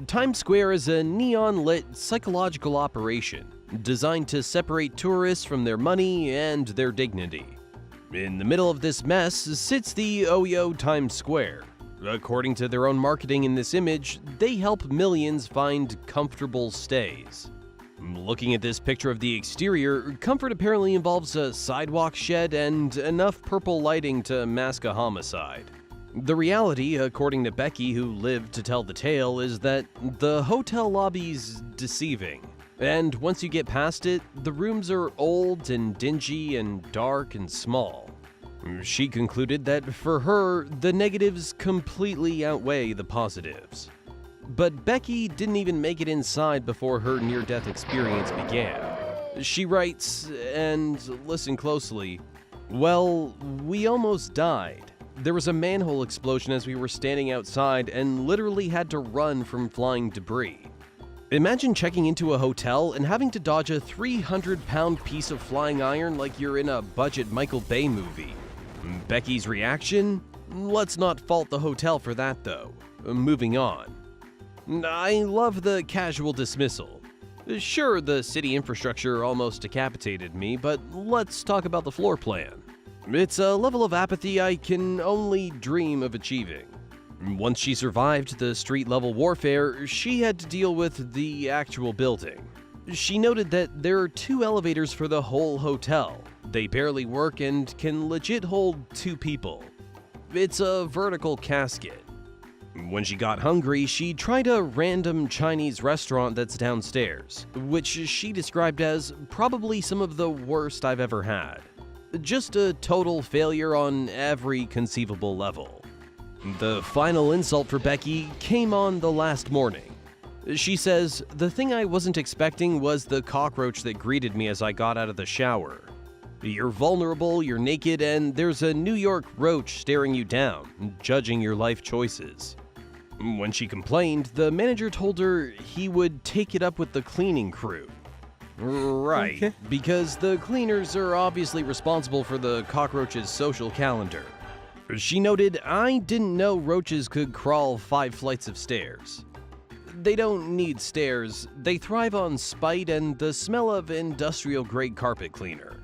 Times Square is a neon-lit psychological operation designed to separate tourists from their money and their dignity. In the middle of this mess sits the OYO Times Square. According to their own marketing in this image, they help millions find comfortable stays. Looking at this picture of the exterior, comfort apparently involves a sidewalk shed and enough purple lighting to mask a homicide. The reality, according to Becky, who lived to tell the tale, is that the hotel lobby's deceiving. And once you get past it, the rooms are old and dingy and dark and small. She concluded that for her, the negatives completely outweigh the positives. But Becky didn't even make it inside before her near-death experience began. She writes, and listen closely, "Well, we almost died. There was a manhole explosion as we were standing outside and literally had to run from flying debris. Imagine checking into a hotel and having to dodge a 300-pound piece of flying iron like you're in a budget Michael Bay movie." Becky's reaction? Let's not fault the hotel for that though. Moving on. I love the casual dismissal. Sure, the city infrastructure almost decapitated me, but let's talk about the floor plan. It's a level of apathy I can only dream of achieving. Once she survived the street-level warfare, she had to deal with the actual building. She noted that there are 2 elevators for the whole hotel. They barely work and can legit hold 2 people. It's a vertical casket. When she got hungry, she tried a random Chinese restaurant that's downstairs, which she described as probably some of the worst I've ever had. Just a total failure on every conceivable level. The final insult for Becky came on the last morning. She says, "The thing I wasn't expecting was the cockroach that greeted me as I got out of the shower. You're vulnerable, you're naked, and there's a New York roach staring you down, judging your life choices." When she complained, the manager told her he would take it up with the cleaning crew. Right, okay. Because the cleaners are obviously responsible for the cockroach's social calendar. She noted, "I didn't know roaches could crawl 5 flights of stairs. They don't need stairs, they thrive on spite and the smell of industrial-grade carpet cleaner."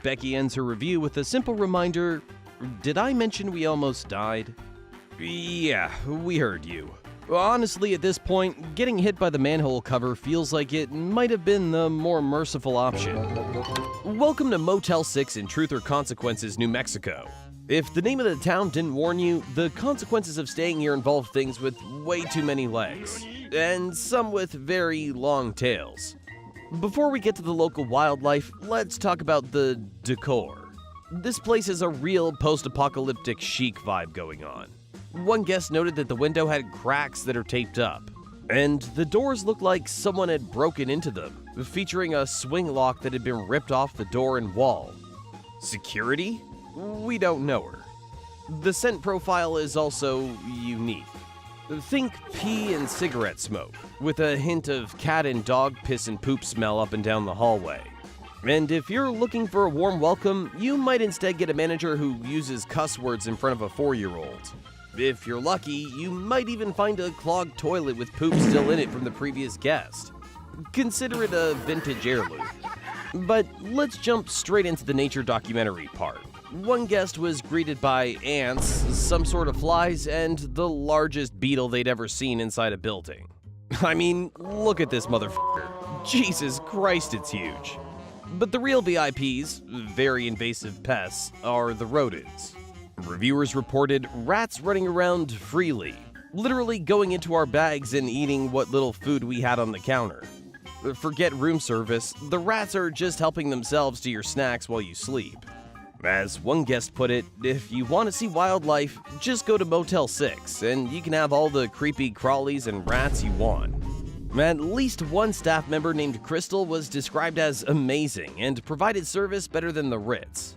Becky ends her review with a simple reminder, "Did I mention we almost died?" Yeah, we heard you. Honestly, at this point, getting hit by the manhole cover feels like it might have been the more merciful option. Welcome to Motel 6 in Truth or Consequences, New Mexico. If the name of the town didn't warn you, the consequences of staying here involve things with way too many legs, and some with very long tails. Before we get to the local wildlife, let's talk about the decor. This place has a real post-apocalyptic chic vibe going on. One guest noted that the window had cracks that are taped up, and the doors looked like someone had broken into them, featuring a swing lock that had been ripped off the door and wall. Security? We don't know her. The scent profile is also unique. Think pee and cigarette smoke, with a hint of cat and dog piss and poop smell up and down the hallway. And if you're looking for a warm welcome, you might instead get a manager who uses cuss words in front of a 4-year-old. If you're lucky, you might even find a clogged toilet with poop still in it from the previous guest. Consider it a vintage heirloom. But let's jump straight into the nature documentary part. One guest was greeted by ants, some sort of flies, and the largest beetle they'd ever seen inside a building. I mean, look at this motherfucker. Jesus Christ, it's huge. But the real VIPs, very invasive pests, are the rodents. Reviewers reported rats running around freely, literally going into our bags and eating what little food we had on the counter. Forget room service, the rats are just helping themselves to your snacks while you sleep. As one guest put it, if you want to see wildlife, just go to Motel 6 and you can have all the creepy crawlies and rats you want. At least one staff member named Crystal was described as amazing and provided service better than the Ritz.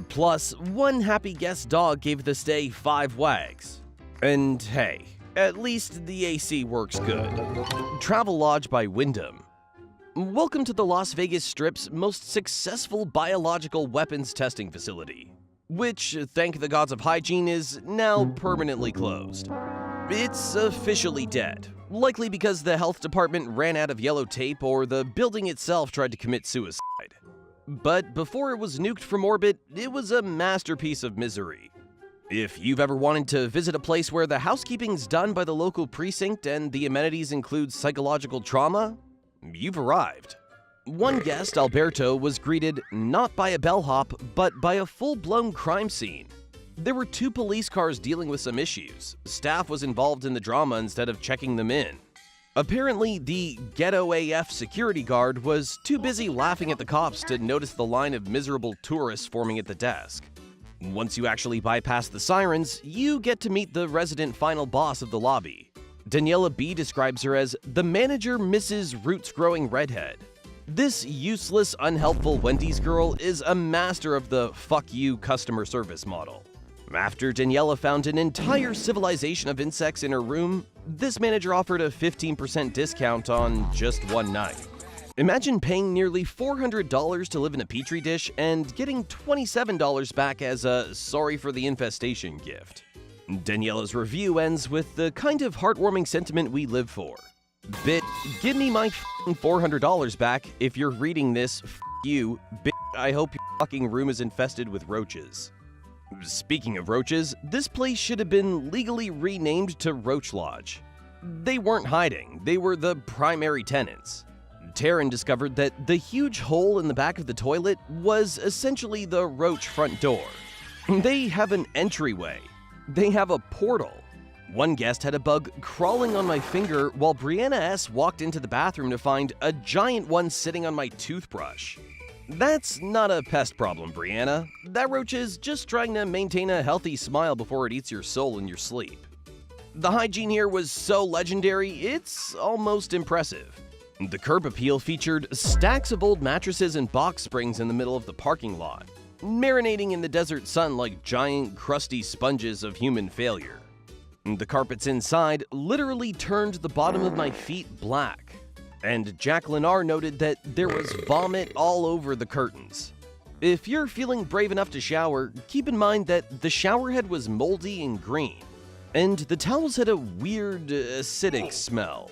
Plus, one happy guest dog gave the stay 5 wags. And hey, at least the AC works good. Travelodge by Wyndham. Welcome to the Las Vegas Strip's most successful biological weapons testing facility, which, thank the gods of hygiene, is now permanently closed. It's officially dead. likely because the health department ran out of yellow tape or the building itself tried to commit suicide. But before it was nuked from orbit, it was a masterpiece of misery. If you've ever wanted to visit a place where the housekeeping's done by the local precinct and the amenities include psychological trauma, you've arrived. One guest, Alberto, was greeted not by a bellhop, but by a full-blown crime scene. There were 2 police cars dealing with some issues. Staff was involved in the drama instead of checking them in. Apparently, the ghetto AF security guard was too busy laughing at the cops to notice the line of miserable tourists forming at the desk. Once you actually bypass the sirens, you get to meet the resident final boss of the lobby. Daniela B. describes her as the manager Mrs. Roots-Growing Redhead. This useless, unhelpful Wendy's girl is a master of the fuck you customer service model. After Daniela found an entire civilization of insects in her room, this manager offered a 15% discount on just one night. Imagine paying nearly $400 to live in a petri dish and getting $27 back as a sorry for the infestation gift. Daniela's review ends with the kind of heartwarming sentiment we live for. Bit, give me my $400 back. If you're reading this, you. Bit, I hope your fucking room is infested with roaches. Speaking of roaches, this place should have been legally renamed to Roach Lodge. They weren't hiding, they were the primary tenants. Taryn discovered that the huge hole in the back of the toilet was essentially the roach front door. They have an entryway. They have a portal. One guest had a bug crawling on my finger while Brianna S. walked into the bathroom to find a giant one sitting on my toothbrush. That's not a pest problem, Brianna. That roach is just trying to maintain a healthy smile before it eats your soul in your sleep. The hygiene here was so legendary, it's almost impressive. The curb appeal featured stacks of old mattresses and box springs in the middle of the parking lot, marinating in the desert sun like giant, crusty sponges of human failure. The carpets inside literally turned the bottom of my feet black, and Jacqueline R. noted that there was vomit all over the curtains. If you're feeling brave enough to shower, keep in mind that the shower head was moldy and green, and the towels had a weird, acidic smell.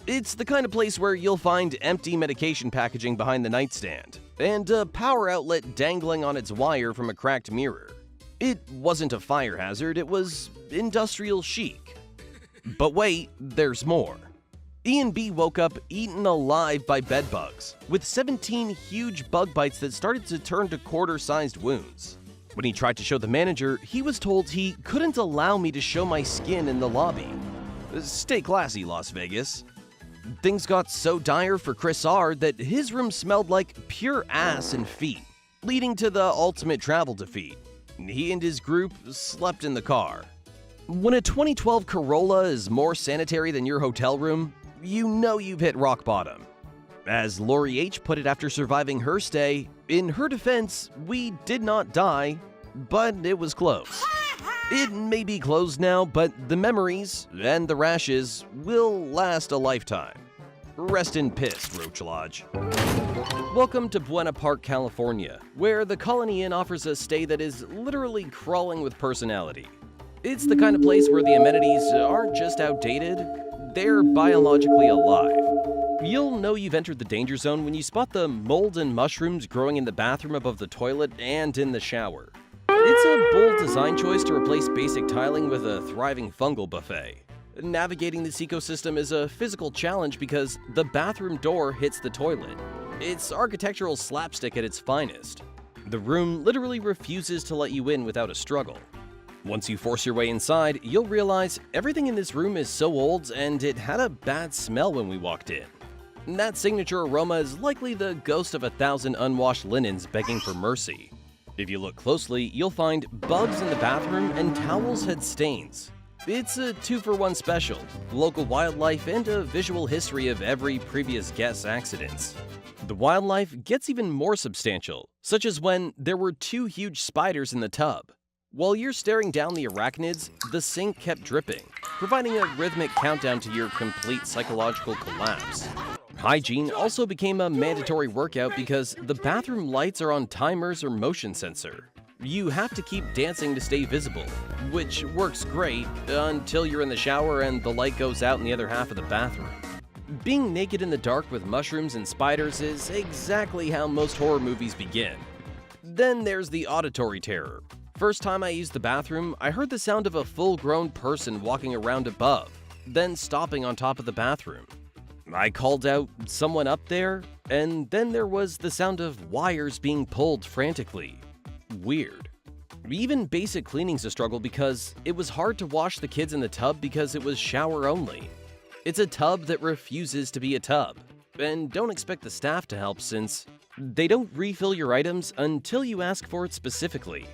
It's the kind of place where you'll find empty medication packaging behind the nightstand, and a power outlet dangling on its wire from a cracked mirror. It wasn't a fire hazard, it was industrial chic. But wait, there's more. Ian B. woke up eaten alive by bedbugs, with 17 huge bug bites that started to turn to quarter-sized wounds. When he tried to show the manager, he was told he couldn't allow me to show my skin in the lobby. Stay classy, Las Vegas. Things got so dire for Chris R. that his room smelled like pure ass and feet, leading to the ultimate travel defeat. He and his group slept in the car. When a 2012 Corolla is more sanitary than your hotel room, you know you've hit rock bottom. As Lori H. put it after surviving her stay, in her defense, we did not die, but it was close. It may be closed now, but the memories and the rashes will last a lifetime. Rest in piss, Roach Lodge. Welcome to Buena Park, California, where the Colony Inn offers a stay that is literally crawling with personality. It's the kind of place where the amenities aren't just outdated, they're biologically alive. You'll know you've entered the danger zone when you spot the mold and mushrooms growing in the bathroom above the toilet and in the shower. It's a bold design choice to replace basic tiling with a thriving fungal buffet. Navigating this ecosystem is a physical challenge because the bathroom door hits the toilet. It's architectural slapstick at its finest. The room literally refuses to let you in without a struggle. Once you force your way inside, you'll realize everything in this room is so old and it had a bad smell when we walked in. That signature aroma is likely the ghost of 1,000 unwashed linens begging for mercy. If you look closely, you'll find bugs in the bathroom and towels had stains. It's a 2-for-1 special, local wildlife and a visual history of every previous guest's accidents. The wildlife gets even more substantial, such as when there were 2 huge spiders in the tub. While you're staring down the arachnids, the sink kept dripping, providing a rhythmic countdown to your complete psychological collapse. Hygiene also became a mandatory workout because the bathroom lights are on timers or motion sensor. You have to keep dancing to stay visible, which works great until you're in the shower and the light goes out in the other half of the bathroom. Being naked in the dark with mushrooms and spiders is exactly how most horror movies begin. Then there's the auditory terror. First time I used the bathroom, I heard the sound of a full-grown person walking around above, then stopping on top of the bathroom. I called out, "Someone up there?" And then there was the sound of wires being pulled frantically. Weird. Even basic cleaning's a struggle because it was hard to wash the kids in the tub because it was shower only. It's a tub that refuses to be a tub. And don't expect the staff to help since they don't refill your items until you ask for it specifically.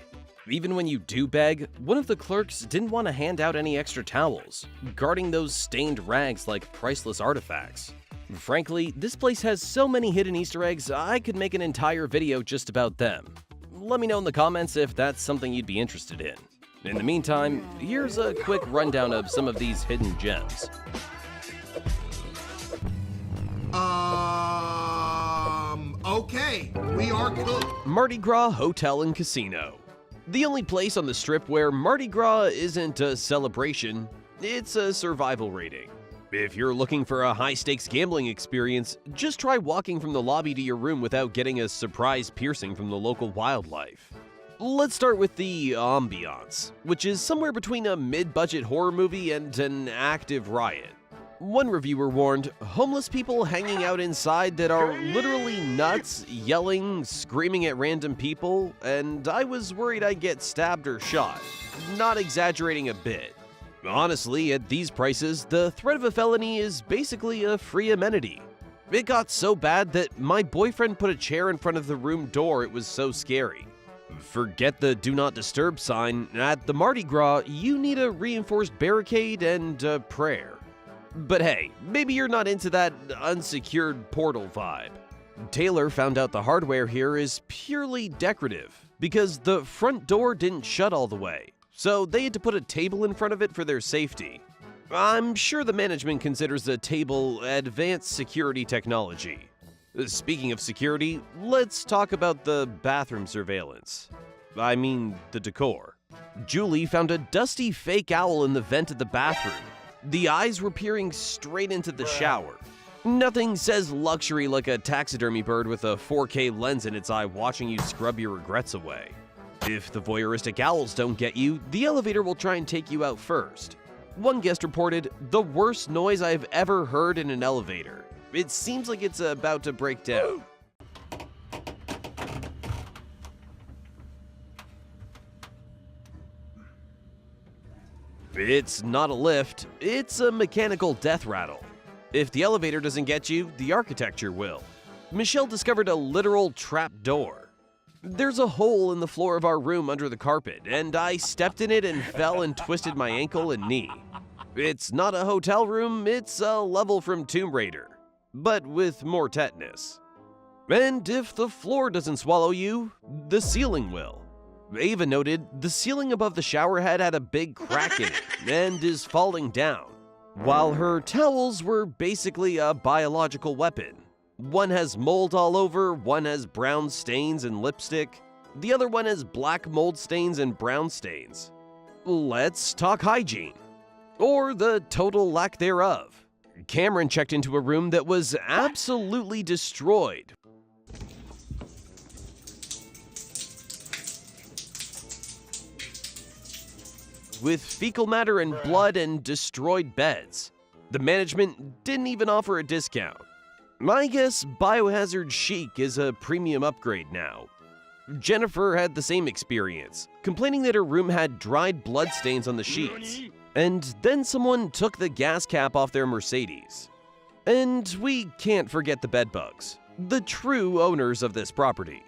Even when you do beg, one of the clerks didn't want to hand out any extra towels, guarding those stained rags like priceless artifacts. Frankly, this place has so many hidden Easter eggs, I could make an entire video just about them. Let me know in the comments if that's something you'd be interested in. In the meantime, here's a quick rundown of some of these hidden gems. Okay, we are cooked. Mardi Gras Hotel and Casino. The only place on the strip where Mardi Gras isn't a celebration, it's a survival rating. If you're looking for a high-stakes gambling experience, just try walking from the lobby to your room without getting a surprise piercing from the local wildlife. Let's start with the ambiance, which is somewhere between a mid-budget horror movie and an active riot. One reviewer warned, homeless people hanging out inside that are literally nuts, yelling, screaming at random people, and I was worried I'd get stabbed or shot. Not exaggerating a bit. Honestly, at these prices, the threat of a felony is basically a free amenity. It got so bad that my boyfriend put a chair in front of the room door, it was so scary. Forget the do not disturb sign, at the Mardi Gras, you need a reinforced barricade and a prayer. But hey, maybe you're not into that unsecured portal vibe. Taylor found out the hardware here is purely decorative because the front door didn't shut all the way, so they had to put a table in front of it for their safety. I'm sure the management considers the table advanced security technology. Speaking of security, let's talk about the bathroom surveillance. I mean, the decor. Julie found a dusty fake owl in the vent of the bathroom. The eyes were peering straight into the shower. Nothing says luxury like a taxidermy bird with a 4K lens in its eye watching you scrub your regrets away. If the voyeuristic owls don't get you, the elevator will try and take you out first. One guest reported, "The worst noise I've ever heard in an elevator. It seems like it's about to break down." It's not a lift, it's a mechanical death rattle. If the elevator doesn't get you, the architecture will. Michelle discovered a literal trap door. There's a hole in the floor of our room under the carpet, and I stepped in it and fell and twisted my ankle and knee. It's not a hotel room, it's a level from Tomb Raider, but with more tetanus. And if the floor doesn't swallow you, the ceiling will. Ava noted the ceiling above the shower head had a big crack in it and is falling down, while her towels were basically a biological weapon. One has mold all over, one has brown stains and lipstick, the other one has black mold stains and brown stains. Let's talk hygiene, or the total lack thereof. Cameron checked into a room that was absolutely destroyed. With fecal matter and blood and destroyed beds. The management didn't even offer a discount. I guess Biohazard Chic is a premium upgrade now. Jennifer had the same experience, complaining that her room had dried blood stains on the sheets. And then someone took the gas cap off their Mercedes. And we can't forget the bedbugs, the true owners of this property.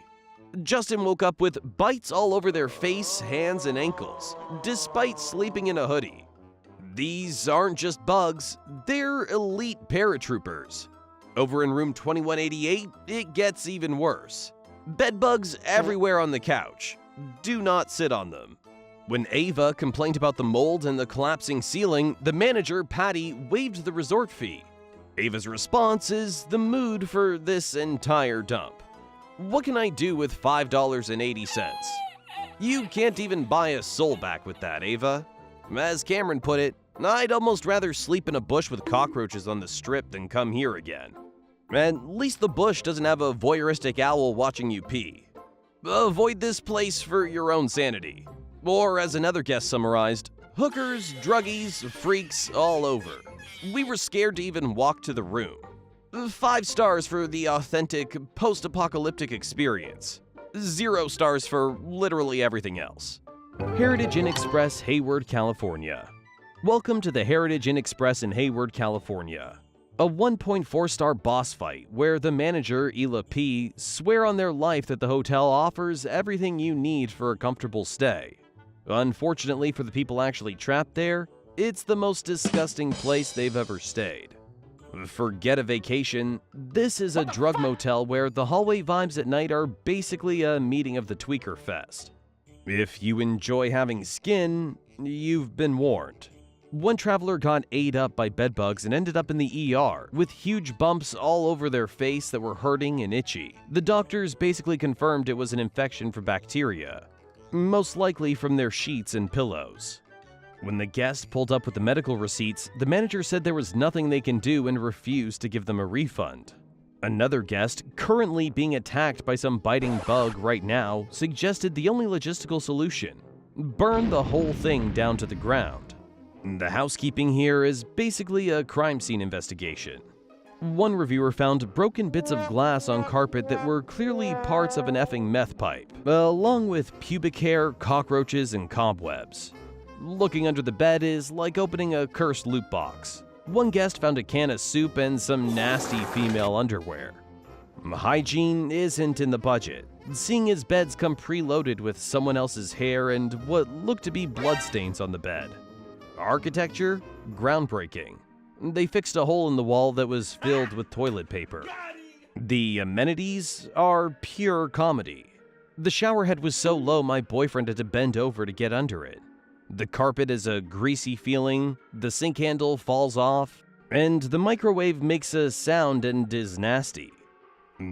Justin woke up with bites all over their face, hands, and ankles, despite sleeping in a hoodie. These aren't just bugs, they're elite paratroopers. Over in room 2188, it gets even worse. Bedbugs everywhere on the couch. Do not sit on them. When Ava complained about the mold and the collapsing ceiling, the manager, Patty, waived the resort fee. Ava's response is the mood for this entire dump. What can I do with $5.80? You can't even buy a soul back with that, Ava. As Cameron put it, I'd almost rather sleep in a bush with cockroaches on the strip than come here again. And at least the bush doesn't have a voyeuristic owl watching you pee. Avoid this place for your own sanity. Or as another guest summarized, hookers, druggies, freaks all over. We were scared to even walk to the room. 5 stars for the authentic post-apocalyptic experience. 0 stars for literally everything else. Heritage Inn Express, Hayward, California. Welcome to the Heritage Inn Express in Hayward, California. A 1.4-star boss fight where the manager, Ela P., swear on their life that the hotel offers everything you need for a comfortable stay. Unfortunately for the people actually trapped there, it's the most disgusting place they've ever stayed. Forget a vacation, this is a drug motel where the hallway vibes at night are basically a meeting of the Tweaker Fest. If you enjoy having skin, you've been warned. One traveler got ate up by bedbugs and ended up in the ER, with huge bumps all over their face that were hurting and itchy. The doctors basically confirmed it was an infection from bacteria, most likely from their sheets and pillows. When the guest pulled up with the medical receipts, the manager said there was nothing they can do and refused to give them a refund. Another guest, currently being attacked by some biting bug right now, suggested the only logistical solution: burn the whole thing down to the ground. The housekeeping here is basically a crime scene investigation. One reviewer found broken bits of glass on carpet that were clearly parts of an effing meth pipe, along with pubic hair, cockroaches, and cobwebs. Looking under the bed is like opening a cursed loot box. One guest found a can of soup and some nasty female underwear. Hygiene isn't in the budget, seeing his beds come preloaded with someone else's hair and what looked to be bloodstains on the bed. Architecture? Groundbreaking. They fixed a hole in the wall that was filled with toilet paper. The amenities are pure comedy. The shower head was so low my boyfriend had to bend over to get under it. The carpet is a greasy feeling, the sink handle falls off, and the microwave makes a sound and is nasty.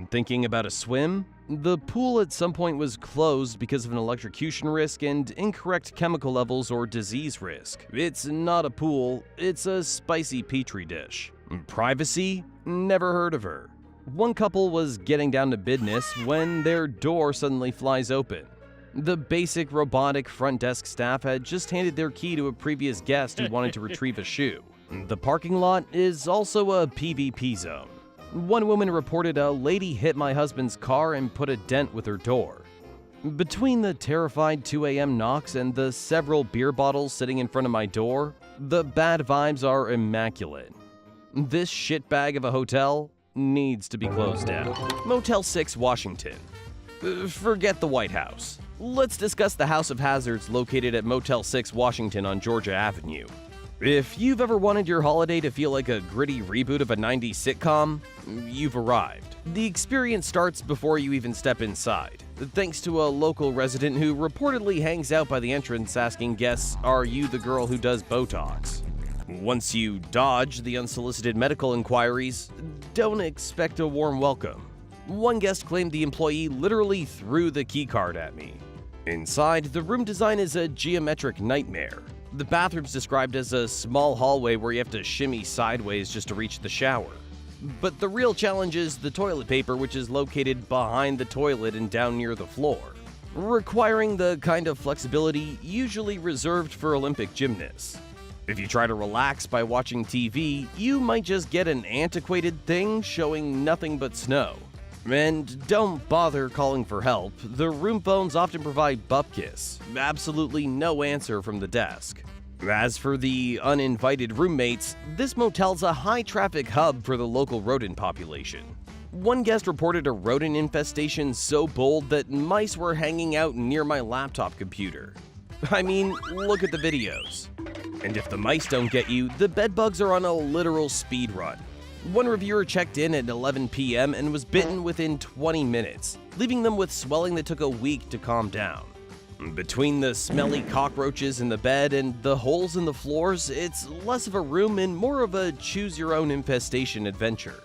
Thinking about a swim? The pool at some point was closed because of an electrocution risk and incorrect chemical levels or disease risk. It's not a pool, it's a spicy petri dish. Privacy? Never heard of her. One couple was getting down to business when their door suddenly flies open. The basic robotic front desk staff had just handed their key to a previous guest who wanted to retrieve a shoe. The parking lot is also a PvP zone. One woman reported a lady hit my husband's car and put a dent with her door. Between the terrified 2 a.m. knocks and the several beer bottles sitting in front of my door, the bad vibes are immaculate. This shitbag of a hotel needs to be closed down. Motel 6, Washington. Forget the White House. Let's discuss the House of Hazards located at Motel 6, Washington on Georgia Avenue. If you've ever wanted your holiday to feel like a gritty reboot of a 90s sitcom, you've arrived. The experience starts before you even step inside, thanks to a local resident who reportedly hangs out by the entrance asking guests, "Are you the girl who does Botox?" Once you dodge the unsolicited medical inquiries, don't expect a warm welcome. One guest claimed the employee literally threw the keycard at me. Inside, the room design is a geometric nightmare. The bathroom's described as a small hallway where you have to shimmy sideways just to reach the shower. But the real challenge is the toilet paper, which is located behind the toilet and down near the floor, requiring the kind of flexibility usually reserved for Olympic gymnasts. If you try to relax by watching TV, you might just get an antiquated thing showing nothing but snow. And don't bother calling for help, the room phones often provide bupkis, absolutely no answer from the desk. As for the uninvited roommates, this motel's a high-traffic hub for the local rodent population. One guest reported a rodent infestation so bold that mice were hanging out near my laptop computer. I mean, look at the videos. And if the mice don't get you, the bedbugs are on a literal speed run. One reviewer checked in at 11 p.m. and was bitten within 20 minutes, leaving them with swelling that took a week to calm down. Between the smelly cockroaches in the bed and the holes in the floors, it's less of a room and more of a choose-your-own infestation adventure.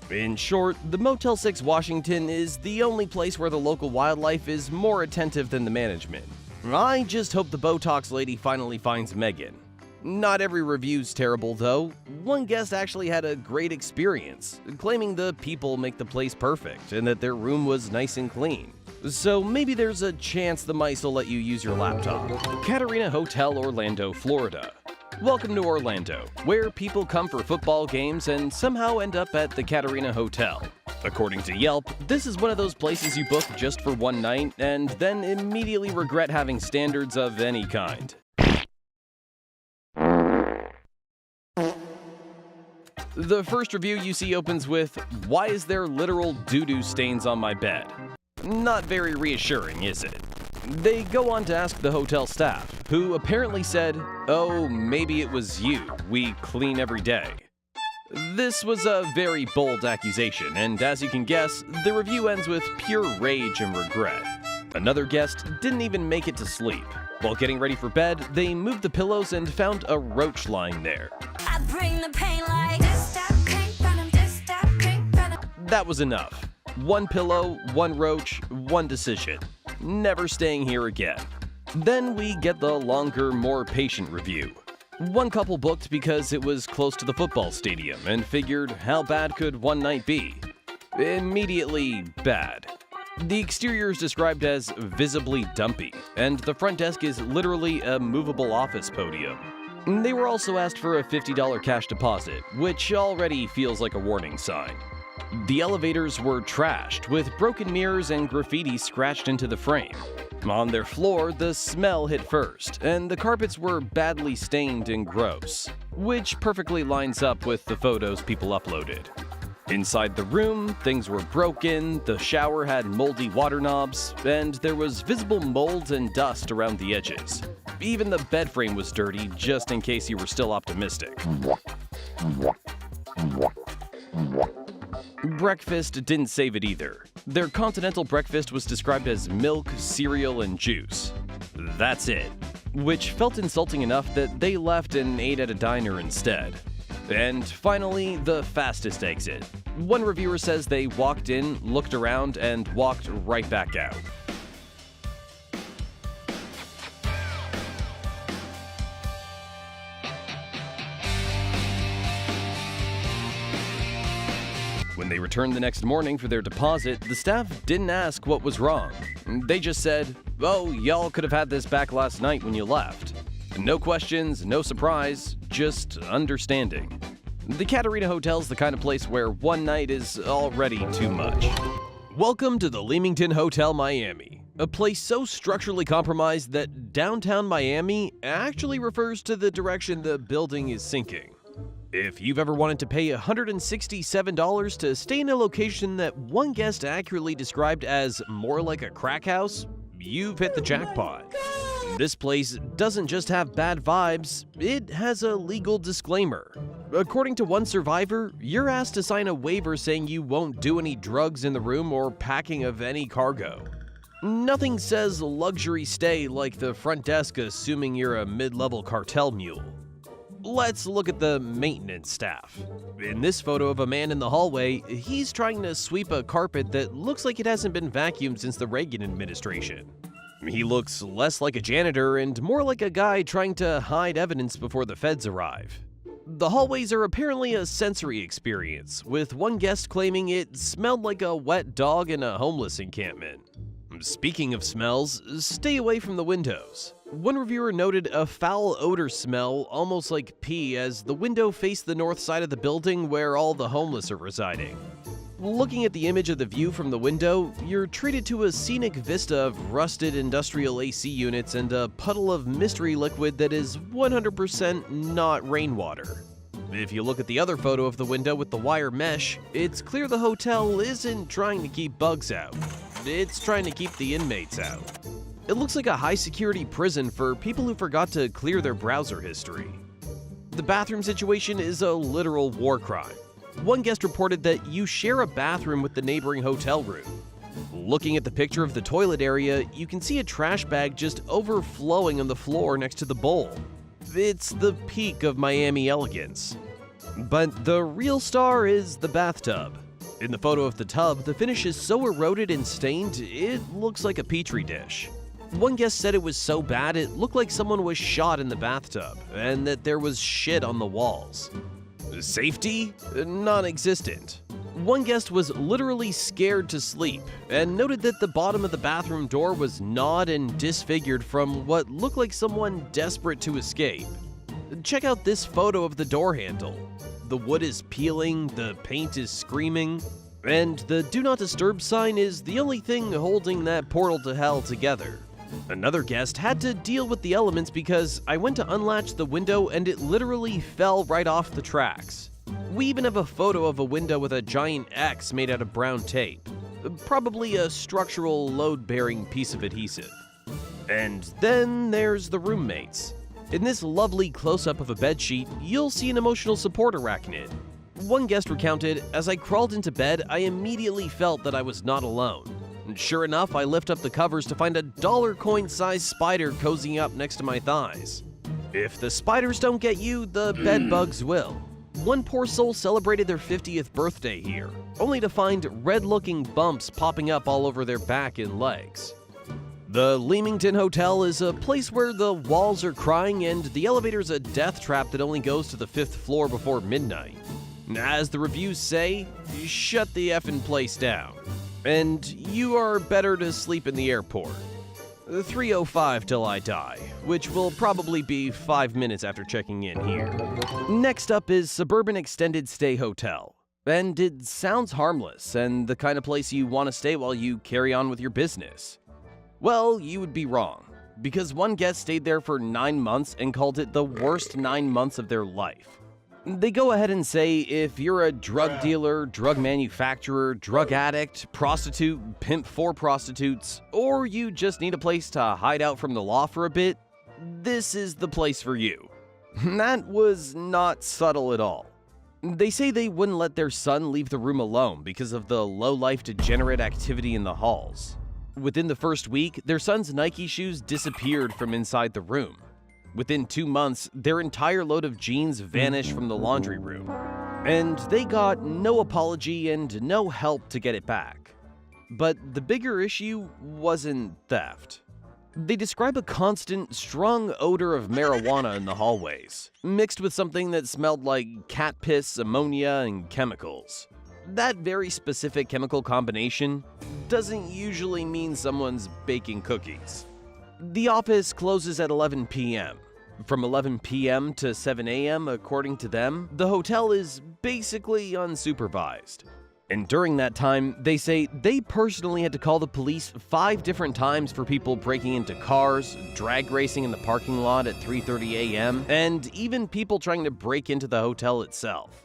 In short, the Motel 6 Washington is the only place where the local wildlife is more attentive than the management. I just hope the Botox lady finally finds Megan. Not every review's terrible though. One guest actually had a great experience, claiming the people make the place perfect and that their room was nice and clean. So maybe there's a chance the mice will let you use your laptop. Katarina Hotel, Orlando, Florida. Welcome to Orlando, where people come for football games and somehow end up at the Katarina Hotel. According to Yelp, this is one of those places you book just for one night and then immediately regret having standards of any kind. The first review you see opens with, "Why is there literal doo-doo stains on my bed?" Not very reassuring, is it? They go on to ask the hotel staff, who apparently said, "Oh, maybe it was you. We clean every day." This was a very bold accusation, and as you can guess, the review ends with pure rage and regret. Another guest didn't even make it to sleep. While getting ready for bed, they moved the pillows and found a roach lying there. I bring the pain like this, that pink venom, this, that pink venom. That was enough. One pillow, one roach, one decision. Never staying here again. Then we get the longer, more patient review. One couple booked because it was close to the football stadium and figured, how bad could one night be? Immediately bad. The exterior is described as visibly dumpy, and the front desk is literally a movable office podium. They were also asked for a $50 cash deposit, which already feels like a warning sign. The elevators were trashed, with broken mirrors and graffiti scratched into the frame. On their floor, the smell hit first, and the carpets were badly stained and gross, which perfectly lines up with the photos people uploaded. Inside the room, things were broken, the shower had moldy water knobs, and there was visible mold and dust around the edges. Even the bed frame was dirty, just in case you were still optimistic. Breakfast didn't save it either. Their continental breakfast was described as milk, cereal, and juice. That's it. Which felt insulting enough that they left and ate at a diner instead. And finally, the fastest exit. One reviewer says they walked in, looked around, and walked right back out. When they returned the next morning for their deposit, the staff didn't ask what was wrong. They just said, "Oh, y'all could have had this back last night when you left." No questions, no surprise, just understanding. The Katarina Hotel's the kind of place where one night is already too much. Welcome to the Leamington Hotel Miami, a place so structurally compromised that downtown Miami actually refers to the direction the building is sinking. If you've ever wanted to pay $167 to stay in a location that one guest accurately described as more like a crack house, you've hit the jackpot. This place doesn't just have bad vibes, it has a legal disclaimer. According to one survivor, you're asked to sign a waiver saying you won't do any drugs in the room or packing of any cargo. Nothing says luxury stay like the front desk assuming you're a mid-level cartel mule. Let's look at the maintenance staff. In this photo of a man in the hallway, he's trying to sweep a carpet that looks like it hasn't been vacuumed since the Reagan administration. He looks less like a janitor and more like a guy trying to hide evidence before the feds arrive. The hallways are apparently a sensory experience, with one guest claiming it smelled like a wet dog in a homeless encampment. Speaking of smells, stay away from the windows. One reviewer noted a foul odor smell, almost like pee, as the window faced the north side of the building where all the homeless are residing. Looking at the image of the view from the window, you're treated to a scenic vista of rusted industrial AC units and a puddle of mystery liquid that is 100% not rainwater. If you look at the other photo of the window with the wire mesh, it's clear the hotel isn't trying to keep bugs out. It's trying to keep the inmates out. It looks like a high-security prison for people who forgot to clear their browser history. The bathroom situation is a literal war crime. One guest reported that you share a bathroom with the neighboring hotel room. Looking at the picture of the toilet area, you can see a trash bag just overflowing on the floor next to the bowl. It's the peak of Miami elegance. But the real star is the bathtub. In the photo of the tub, the finish is so eroded and stained, it looks like a petri dish. One guest said it was so bad it looked like someone was shot in the bathtub, and that there was shit on the walls. Safety? Non-existent. One guest was literally scared to sleep, and noted that the bottom of the bathroom door was gnawed and disfigured from what looked like someone desperate to escape. Check out this photo of the door handle. The wood is peeling, the paint is screaming, and the Do Not Disturb sign is the only thing holding that portal to hell together. Another guest had to deal with the elements because I went to unlatch the window and it literally fell right off the tracks. We even have a photo of a window with a giant X made out of brown tape. Probably a structural load-bearing piece of adhesive. And then there's the roommates. In this lovely close-up of a bedsheet, you'll see an emotional support arachnid. One guest recounted, "As I crawled into bed, I immediately felt that I was not alone. And sure enough, I lift up the covers to find a dollar coin-sized spider cozying up next to my thighs. If the spiders don't get you, the bed bugs will." One poor soul celebrated their 50th birthday here, only to find red-looking bumps popping up all over their back and legs. The Leamington Hotel is a place where the walls are crying and the elevator's a death trap that only goes to the 5th floor before midnight. As the reviews say, shut the effing place down. And you are better to sleep in the airport. 3:05 till I die, which will probably be 5 minutes after checking in here. Next up is Suburban Extended Stay Hotel. And it sounds harmless and the kind of place you want to stay while you carry on with your business. Well, you would be wrong, because one guest stayed there for 9 months and called it the worst 9 months of their life. They go ahead and say if you're a drug dealer, drug manufacturer, drug addict, prostitute, pimp for prostitutes, or you just need a place to hide out from the law for a bit, this is the place for you. That was not subtle at all. They say they wouldn't let their son leave the room alone because of the low-life degenerate activity in the halls. Within the first week, their son's Nike shoes disappeared from inside the room. Within 2 months, their entire load of jeans vanished from the laundry room. And they got no apology and no help to get it back. But the bigger issue wasn't theft. They describe a constant, strong odor of marijuana in the hallways, mixed with something that smelled like cat piss, ammonia, and chemicals. That very specific chemical combination doesn't usually mean someone's baking cookies. The office closes at 11 p.m. From 11 p.m. to 7 a.m., according to them, the hotel is basically unsupervised. And during that time, they say they personally had to call the police 5 different times for people breaking into cars, drag racing in the parking lot at 3:30 a.m., and even people trying to break into the hotel itself.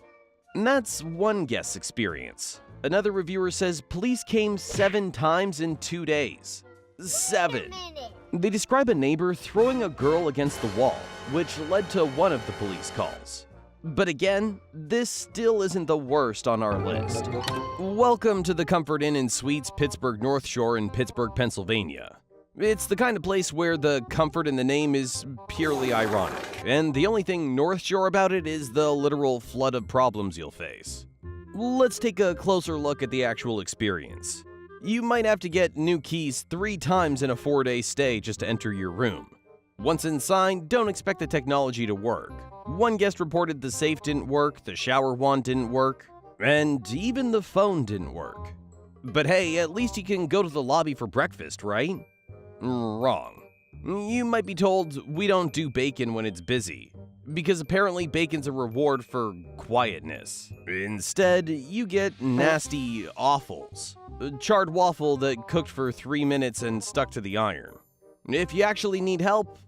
And that's one guest's experience. Another reviewer says police came 7 times in 2 days. 7. They describe a neighbor throwing a girl against the wall, which led to one of the police calls. But again, this still isn't the worst on our list. Welcome to the Comfort Inn and Suites Pittsburgh North Shore in Pittsburgh, Pennsylvania. It's the kind of place where the comfort in the name is purely ironic, and the only thing North Shore about it is the literal flood of problems you'll face. Let's take a closer look at the actual experience. You might have to get new keys 3 times in a 4-day stay just to enter your room. Once inside, don't expect the technology to work. One guest reported the safe didn't work, the shower wand didn't work, and even the phone didn't work. But hey, at least you can go to the lobby for breakfast, right? Wrong. You might be told we don't do bacon when it's busy, because apparently bacon's a reward for quietness. Instead, you get nasty offals. A charred waffle that cooked for 3 minutes and stuck to the iron. If you actually need help,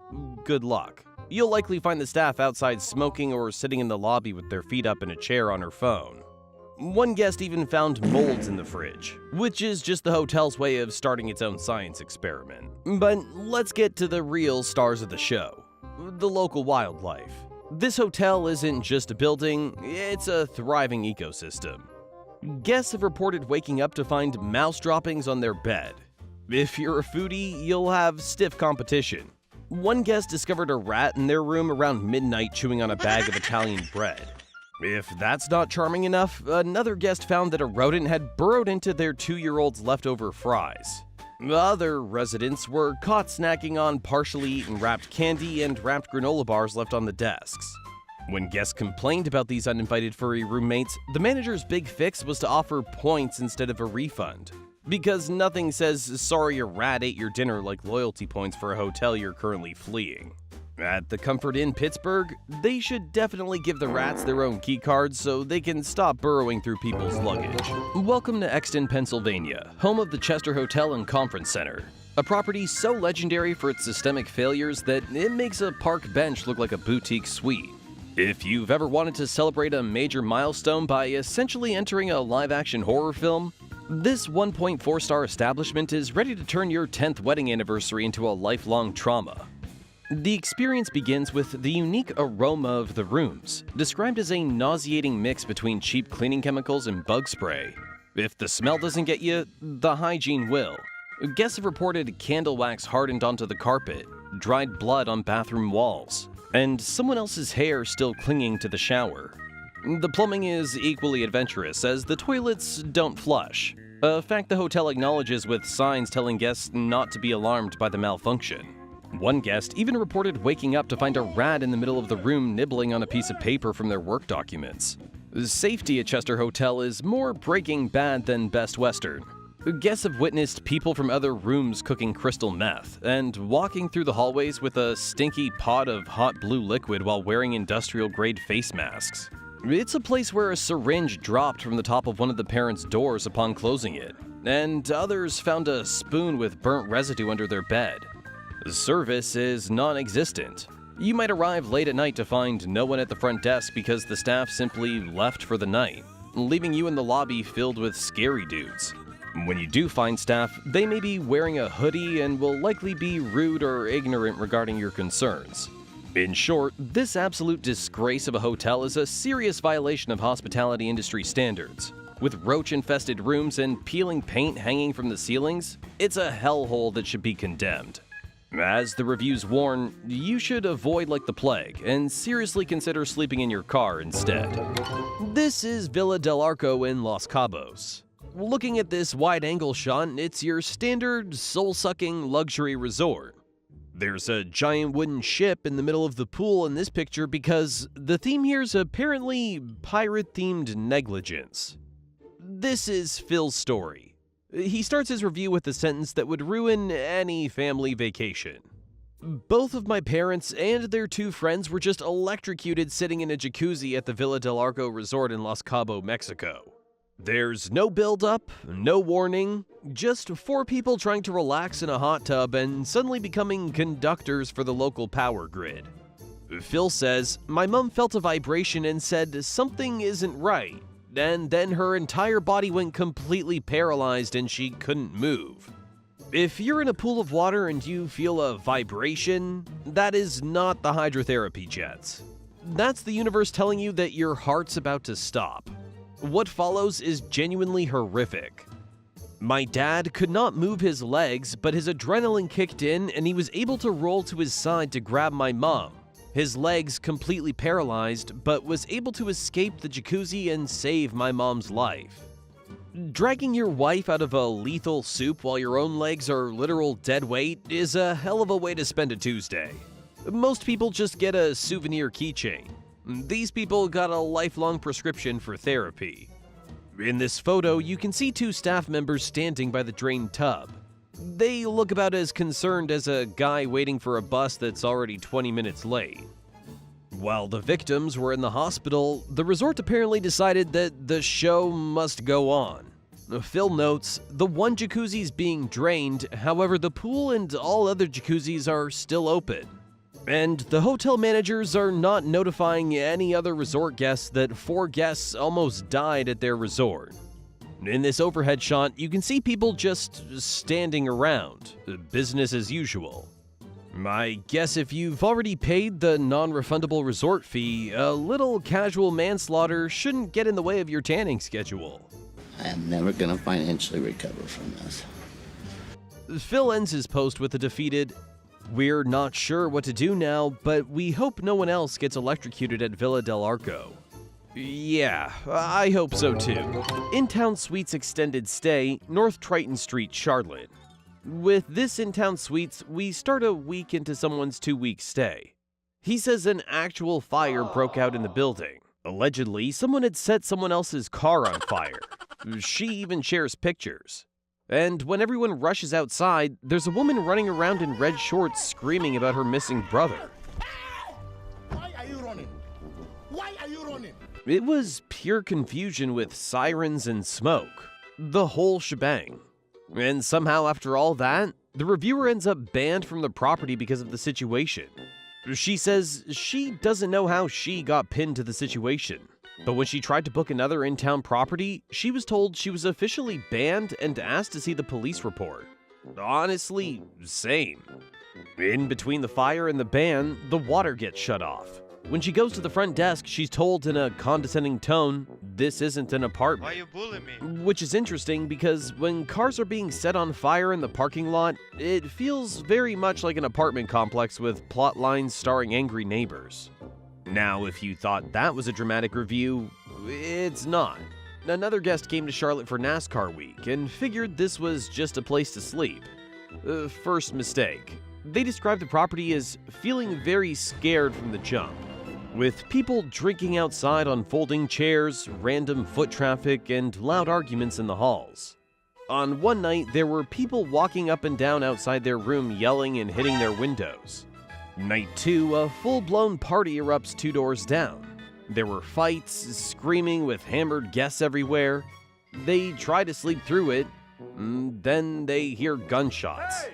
good luck. You'll likely find the staff outside smoking or sitting in the lobby with their feet up in a chair on her phone. One guest even found molds in the fridge, which is just the hotel's way of starting its own science experiment. But let's get to the real stars of the show, the local wildlife. This hotel isn't just a building, it's a thriving ecosystem. Guests have reported waking up to find mouse droppings on their bed. If you're a foodie, you'll have stiff competition. One guest discovered a rat in their room around midnight chewing on a bag of Italian bread. If that's not charming enough, another guest found that a rodent had burrowed into their 2-year-old's leftover fries. Other residents were caught snacking on partially eaten wrapped candy and wrapped granola bars left on the desks. When guests complained about these uninvited furry roommates, the manager's big fix was to offer points instead of a refund. Because nothing says sorry a rat ate your dinner like loyalty points for a hotel you're currently fleeing. At the Comfort Inn Pittsburgh, they should definitely give the rats their own keycards so they can stop burrowing through people's luggage. Welcome to Exton, Pennsylvania, home of the Chester Hotel and Conference Center. A property so legendary for its systemic failures that it makes a park bench look like a boutique suite. If you've ever wanted to celebrate a major milestone by essentially entering a live-action horror film, this 1.4-star establishment is ready to turn your 10th wedding anniversary into a lifelong trauma. The experience begins with the unique aroma of the rooms, described as a nauseating mix between cheap cleaning chemicals and bug spray. If the smell doesn't get you, the hygiene will. Guests have reported candle wax hardened onto the carpet, dried blood on bathroom walls, and someone else's hair still clinging to the shower. The plumbing is equally adventurous, as the toilets don't flush, a fact the hotel acknowledges with signs telling guests not to be alarmed by the malfunction. One guest even reported waking up to find a rat in the middle of the room nibbling on a piece of paper from their work documents. Safety at Chester Hotel is more Breaking Bad than Best Western. Guests have witnessed people from other rooms cooking crystal meth and walking through the hallways with a stinky pot of hot blue liquid while wearing industrial-grade face masks. It's a place where a syringe dropped from the top of one of the parents' doors upon closing it, and others found a spoon with burnt residue under their bed. Service is non-existent. You might arrive late at night to find no one at the front desk because the staff simply left for the night, leaving you in the lobby filled with scary dudes. When you do find staff, they may be wearing a hoodie and will likely be rude or ignorant regarding your concerns. In short, this absolute disgrace of a hotel is a serious violation of hospitality industry standards. With roach-infested rooms and peeling paint hanging from the ceilings, it's a hellhole that should be condemned. As the reviews warn, you should avoid like the plague and seriously consider sleeping in your car instead. This is Villa del Arco in Los Cabos. Looking at this wide-angle shot, it's your standard soul-sucking luxury resort. There's a giant wooden ship in the middle of the pool in this picture because the theme here is apparently pirate-themed negligence. This is Phil's story. He starts his review with a sentence that would ruin any family vacation. Both of my parents and their two friends were just electrocuted sitting in a jacuzzi at the Villa del Arco resort in Los Cabos, Mexico. There's no build-up, no warning, just four people trying to relax in a hot tub and suddenly becoming conductors for the local power grid. Phil says, "My mom felt a vibration and said something isn't right. And then her entire body went completely paralyzed and she couldn't move." If you're in a pool of water and you feel a vibration, that is not the hydrotherapy jets. That's the universe telling you that your heart's about to stop. What follows is genuinely horrific. My dad could not move his legs, but his adrenaline kicked in and he was able to roll to his side to grab my mom. His legs completely paralyzed, but was able to escape the jacuzzi and save my mom's life. Dragging your wife out of a lethal soup while your own legs are literal dead weight is a hell of a way to spend a Tuesday. Most people just get a souvenir keychain. These people got a lifelong prescription for therapy. In this photo, you can see two staff members standing by the drained tub. They look about as concerned as a guy waiting for a bus that's already 20 minutes late. While the victims were in the hospital, the resort apparently decided that the show must go on. Phil notes, the one jacuzzi is being drained, however the pool and all other jacuzzis are still open. And the hotel managers are not notifying any other resort guests that 4 guests almost died at their resort. In this overhead shot, you can see people just standing around, business as usual. I guess if you've already paid the non-refundable resort fee, a little casual manslaughter shouldn't get in the way of your tanning schedule. I am never going to financially recover from this. Phil ends his post with a defeated, "We're not sure what to do now, but we hope no one else gets electrocuted at Villa del Arco." Yeah, I hope so too. In-town Suites extended stay, North Triton Street, Charlotte. With this in-town suites, we start a week into someone's 2-week stay. He says an actual fire broke out in the building. Allegedly, someone had set someone else's car on fire. She even shares pictures. And when everyone rushes outside, there's a woman running around in red shorts screaming about her missing brother. Why are you running? Why are you running? It was pure confusion with sirens and smoke. The whole shebang. And somehow after all that, the reviewer ends up banned from the property because of the situation. She says she doesn't know how she got pinned to the situation, but when she tried to book another in-town property, she was told she was officially banned and asked to see the police report. Honestly, same. In between the fire and the ban, the water gets shut off. When she goes to the front desk, she's told in a condescending tone, this isn't an apartment. Why you bullying me? Which is interesting because when cars are being set on fire in the parking lot, it feels very much like an apartment complex with plot lines starring angry neighbors. Now, if you thought that was a dramatic review, it's not. Another guest came to Charlotte for NASCAR week and figured this was just a place to sleep. First mistake. They described the property as feeling very scared from the jump, with people drinking outside on folding chairs, random foot traffic, and loud arguments in the halls. On one night, there were people walking up and down outside their room yelling and hitting their windows. Night 2, a full-blown party erupts 2 doors down. There were fights, screaming with hammered guests everywhere. They try to sleep through it, then they hear gunshots.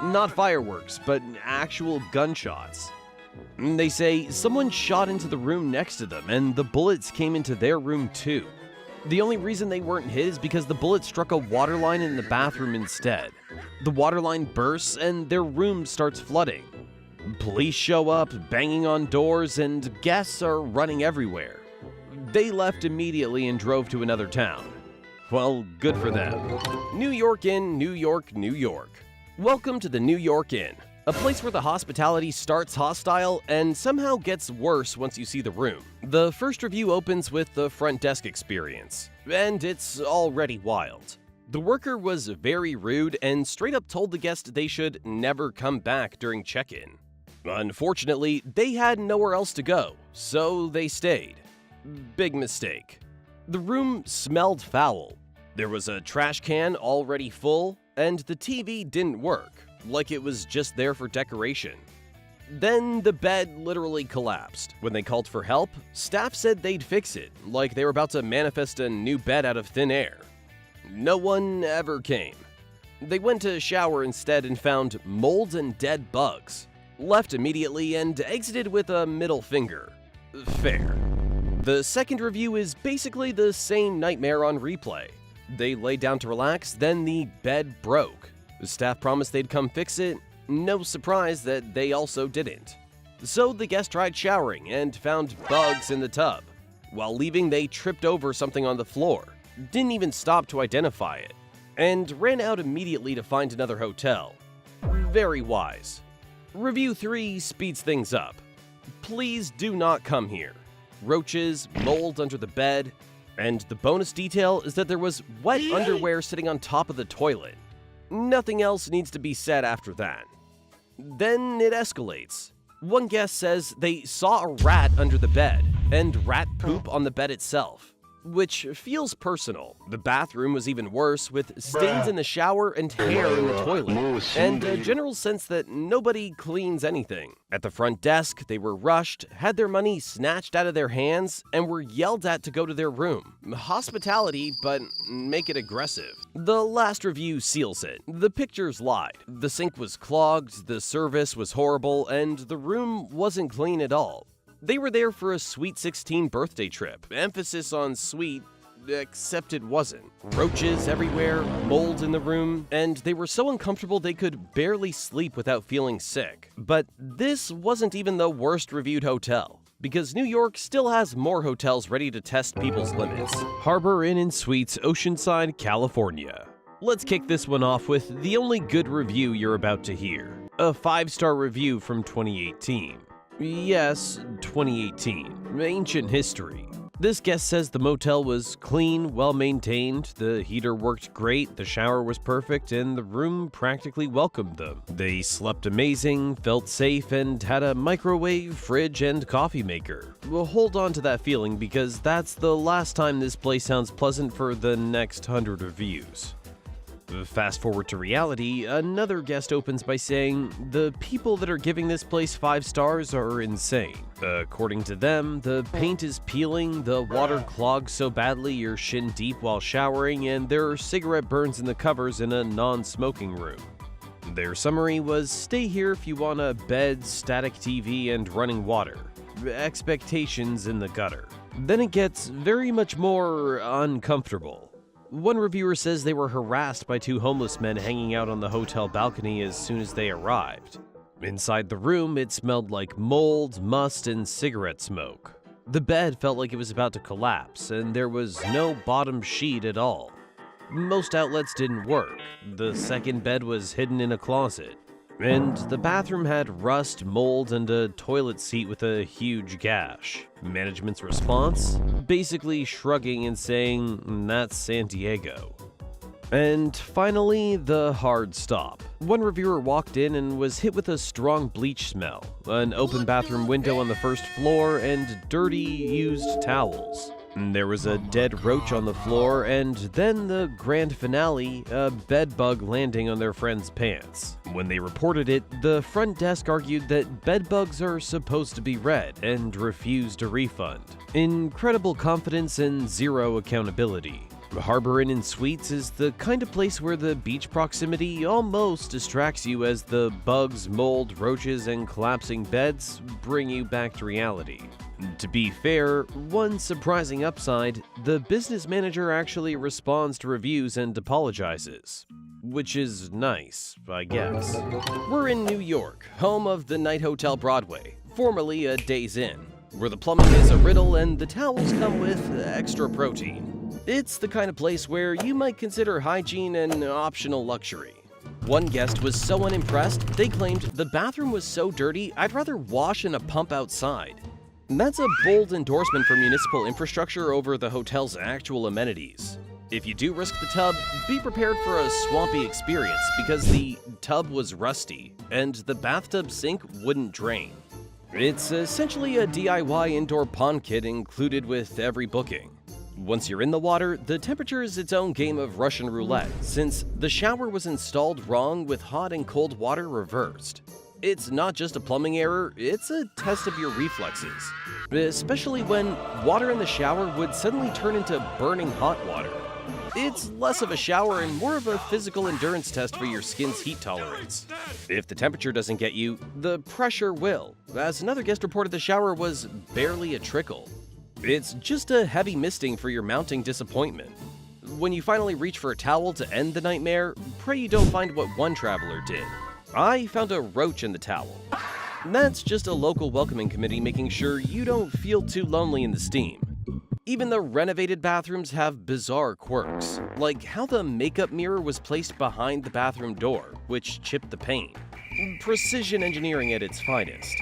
Not fireworks, but actual gunshots. They say someone shot into the room next to them, and the bullets came into their room too. The only reason they weren't hit is because the bullet struck a water line in the bathroom instead. The water line bursts, and their room starts flooding. Police show up, banging on doors, and guests are running everywhere. They left immediately and drove to another town. Well, good for them. New York Inn, New York, New York. Welcome to the New York Inn, a place where the hospitality starts hostile and somehow gets worse once you see the room. The first review opens with the front desk experience, and it's already wild. The worker was very rude and straight up told the guest they should never come back during check-in. Unfortunately, they had nowhere else to go, so they stayed. Big mistake. The room smelled foul. There was a trash can already full, and the TV didn't work, like it was just there for decoration. Then the bed literally collapsed. When they called for help, staff said they'd fix it, like they were about to manifest a new bed out of thin air. No one ever came. They went to shower instead and found mold and dead bugs. Left immediately and exited with a middle finger. Fair. The second review is basically the same nightmare on replay. They laid down to relax, then the bed broke. The staff promised they'd come fix it. No surprise that they also didn't. So the guest tried showering and found bugs in the tub. While leaving, they tripped over something on the floor. Didn't even stop to identify it. And ran out immediately to find another hotel. Very wise. Review 3 speeds things up. Please do not come here. Roaches, mold under the bed, and the bonus detail is that there was wet underwear sitting on top of the toilet. Nothing else needs to be said after that. Then it escalates. One guest says they saw a rat under the bed, and rat poop on the bed itself, which feels personal. The bathroom was even worse, with stains in the shower and hair in the toilet, and a general sense that nobody cleans anything. At the front desk, they were rushed, had their money snatched out of their hands, and were yelled at to go to their room. Hospitality, but make it aggressive. The last review seals it. The pictures lied. The sink was clogged, the service was horrible, and the room wasn't clean at all. They were there for a Sweet 16 birthday trip. Emphasis on sweet, except it wasn't. Roaches everywhere, mold in the room, and they were so uncomfortable they could barely sleep without feeling sick. But this wasn't even the worst reviewed hotel, because New York still has more hotels ready to test people's limits. Harbor Inn and Suites, Oceanside, California. Let's kick this one off with the only good review you're about to hear. A 5-star review from 2018. Yes, 2018. Ancient history. This guest says the motel was clean, well-maintained, the heater worked great, the shower was perfect, and the room practically welcomed them. They slept amazing, felt safe, and had a microwave, fridge, and coffee maker. Well, hold on to that feeling because that's the last time this place sounds pleasant for the next 100 reviews. Fast forward to reality, another guest opens by saying, "The people that are giving this place 5 stars are insane. According to them, the paint is peeling, the water clogs so badly you're shin deep while showering, and there are cigarette burns in the covers in a non-smoking room." Their summary was, "Stay here if you want a bed, static TV, and running water. Expectations in the gutter." Then it gets very much more uncomfortable. One reviewer says they were harassed by 2 homeless men hanging out on the hotel balcony as soon as they arrived. Inside the room, it smelled like mold, must, and cigarette smoke. The bed felt like it was about to collapse, and there was no bottom sheet at all. Most outlets didn't work. The second bed was hidden in a closet. And the bathroom had rust, mold, and a toilet seat with a huge gash. Management's response? Basically shrugging and saying, "That's San Diego." And finally, the hard stop. One reviewer walked in and was hit with a strong bleach smell, an open bathroom window on the first floor, and dirty, used towels. There was a dead roach on the floor, and then the grand finale, a bed bug landing on their friend's pants. When they reported it, the front desk argued that bed bugs are supposed to be red and refused a refund. Incredible confidence and zero accountability. Harbor Inn and Suites is the kind of place where the beach proximity almost distracts you as the bugs, mold, roaches, and collapsing beds bring you back to reality. To be fair, one surprising upside, the business manager actually responds to reviews and apologizes. Which is nice, I guess. We're in New York, home of the Night Hotel Broadway, formerly a Days Inn, where the plumbing is a riddle and the towels come with extra protein. It's the kind of place where you might consider hygiene an optional luxury. One guest was so unimpressed, they claimed the bathroom was so dirty, I'd rather wash in a pump outside. That's a bold endorsement for municipal infrastructure over the hotel's actual amenities. If you do risk the tub, be prepared for a swampy experience because the tub was rusty and the bathtub sink wouldn't drain. It's essentially a DIY indoor pond kit included with every booking. Once you're in the water, the temperature is its own game of Russian roulette, since the shower was installed wrong with hot and cold water reversed. It's not just a plumbing error, it's a test of your reflexes, especially when water in the shower would suddenly turn into burning hot water. It's less of a shower and more of a physical endurance test for your skin's heat tolerance. If the temperature doesn't get you, the pressure will, as another guest reported the shower was barely a trickle. It's just a heavy misting for your mounting disappointment. When you finally reach for a towel to end the nightmare, pray you don't find what one traveler did. I found a roach in the towel. That's just a local welcoming committee making sure you don't feel too lonely in the steam. Even the renovated bathrooms have bizarre quirks, like how the makeup mirror was placed behind the bathroom door, which chipped the paint. Precision engineering at its finest.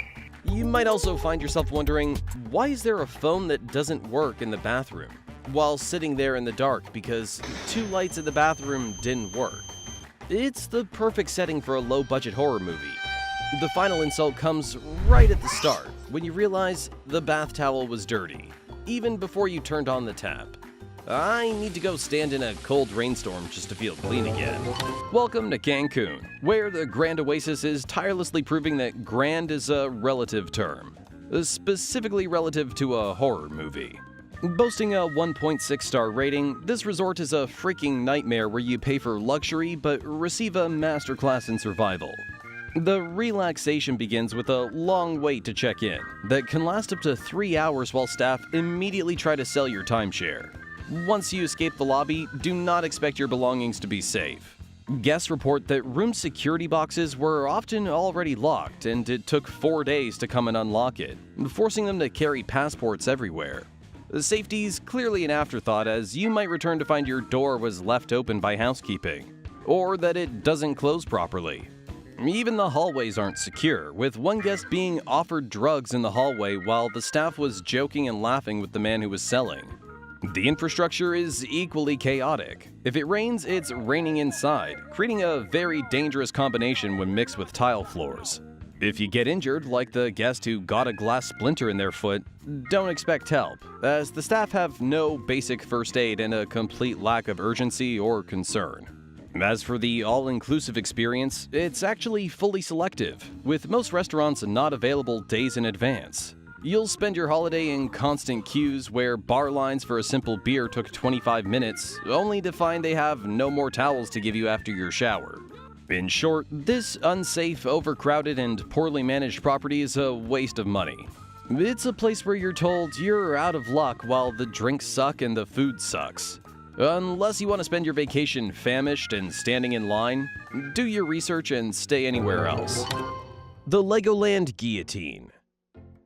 You might also find yourself wondering, why is there a phone that doesn't work in the bathroom? While sitting there in the dark because 2 lights in the bathroom didn't work. It's the perfect setting for a low-budget horror movie. The final insult comes right at the start, when you realize the bath towel was dirty, even before you turned on the tap. I need to go stand in a cold rainstorm just to feel clean again. Welcome to Cancun, where the Grand Oasis is tirelessly proving that grand is a relative term, specifically relative to a horror movie. Boasting a 1.6-star rating, this resort is a freaking nightmare where you pay for luxury but receive a masterclass in survival. The relaxation begins with a long wait to check in that can last up to 3 hours while staff immediately try to sell your timeshare. Once you escape the lobby, do not expect your belongings to be safe. Guests report that room security boxes were often already locked and it took 4 days to come and unlock it, forcing them to carry passports everywhere. Safety's clearly an afterthought, as you might return to find your door was left open by housekeeping, or that it doesn't close properly. Even the hallways aren't secure, with one guest being offered drugs in the hallway while the staff was joking and laughing with the man who was selling. The infrastructure is equally chaotic. If it rains, it's raining inside, creating a very dangerous combination when mixed with tile floors. If you get injured, like the guest who got a glass splinter in their foot, don't expect help, as the staff have no basic first aid and a complete lack of urgency or concern. As for the all-inclusive experience, it's actually fully selective, with most restaurants not available days in advance. You'll spend your holiday in constant queues where bar lines for a simple beer took 25 minutes, only to find they have no more towels to give you after your shower. In short, this unsafe, overcrowded, and poorly managed property is a waste of money. It's a place where you're told you're out of luck while the drinks suck and the food sucks. Unless you want to spend your vacation famished and standing in line, do your research and stay anywhere else. The Legoland Guillotine.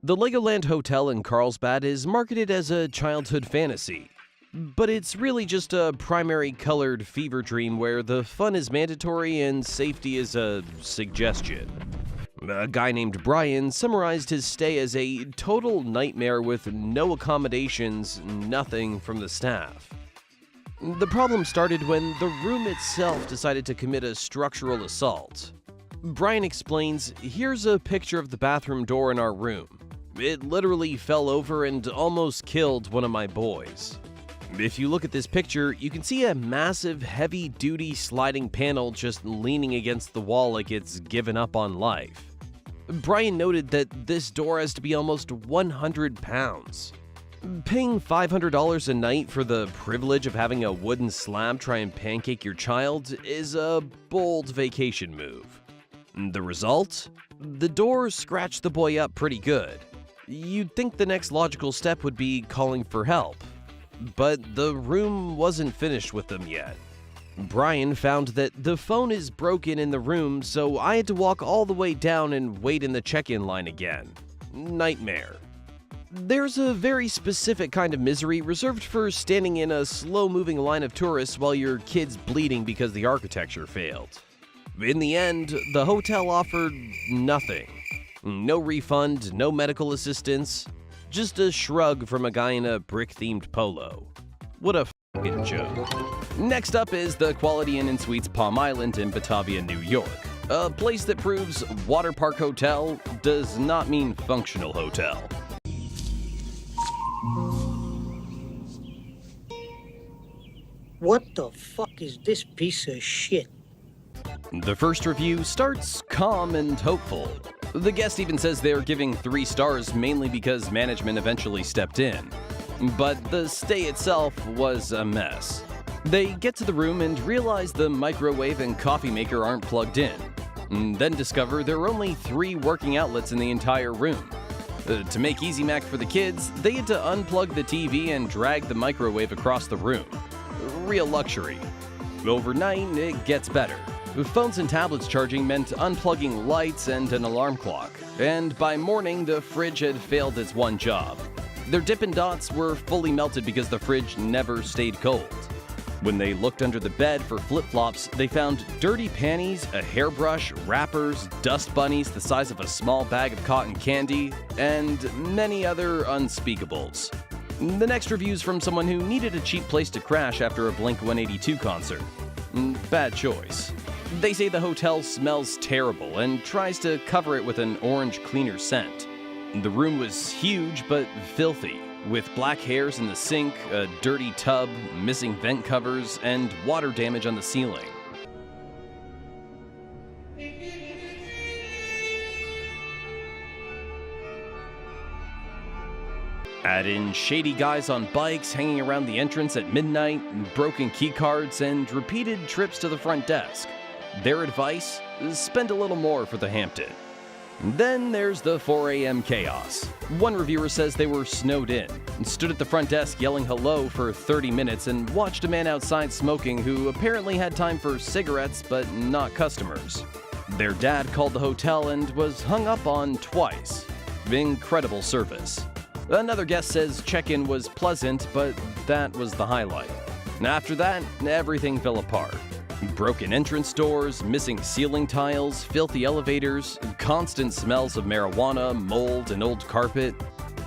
The Legoland Hotel in Carlsbad is marketed as a childhood fantasy, but it's really just a primary colored fever dream where the fun is mandatory and safety is a suggestion. A guy named Brian summarized his stay as a total nightmare with no accommodations, nothing from the staff. The problem started when the room itself decided to commit a structural assault. Brian explains, "Here's a picture of the bathroom door in our room. It literally fell over and almost killed one of my boys. If you look at this picture, you can see a massive, heavy-duty sliding panel just leaning against the wall like it's given up on life." Brian noted that this door has to be almost 100 pounds. Paying $500 a night for the privilege of having a wooden slab try and pancake your child is a bold vacation move. The result? The door scratched the boy up pretty good. You'd think the next logical step would be calling for help, but the room wasn't finished with them yet. Brian found that the phone is broken in the room, so I had to walk all the way down and wait in the check-in line again. Nightmare. There's a very specific kind of misery reserved for standing in a slow-moving line of tourists while your kid's bleeding because the architecture failed. In the end, the hotel offered nothing. No refund, no medical assistance, just a shrug from a guy in a brick-themed polo. What a f***ing joke. Next up is the Quality Inn & Suites Palm Island in Batavia, New York. A place that proves water park hotel does not mean functional hotel. What the fuck is this piece of shit? The first review starts calm and hopeful. The guest even says they're giving 3 stars mainly because management eventually stepped in. But the stay itself was a mess. They get to the room and realize the microwave and coffee maker aren't plugged in. Then discover there are only 3 working outlets in the entire room. To make Easy Mac for the kids, they had to unplug the TV and drag the microwave across the room. Real luxury. Overnight, it gets better. Phones and tablets charging meant unplugging lights and an alarm clock, and by morning the fridge had failed its one job. Their Dippin' Dots were fully melted because the fridge never stayed cold. When they looked under the bed for flip-flops, they found dirty panties, a hairbrush, wrappers, dust bunnies the size of a small bag of cotton candy, and many other unspeakables. The next review's from someone who needed a cheap place to crash after a Blink-182 concert. Bad choice. They say the hotel smells terrible and tries to cover it with an orange cleaner scent. The room was huge but filthy, with black hairs in the sink, a dirty tub, missing vent covers, and water damage on the ceiling. Add in shady guys on bikes hanging around the entrance at midnight, broken keycards, and repeated trips to the front desk. Their advice? Spend a little more for the Hampton. Then there's the 4 a.m. chaos. One reviewer says they were snowed in, stood at the front desk yelling hello for 30 minutes and watched a man outside smoking who apparently had time for cigarettes but not customers. Their dad called the hotel and was hung up on twice. Incredible service. Another guest says check-in was pleasant, but that was the highlight. After that, everything fell apart. Broken entrance doors, missing ceiling tiles, filthy elevators, constant smells of marijuana, mold, and old carpet.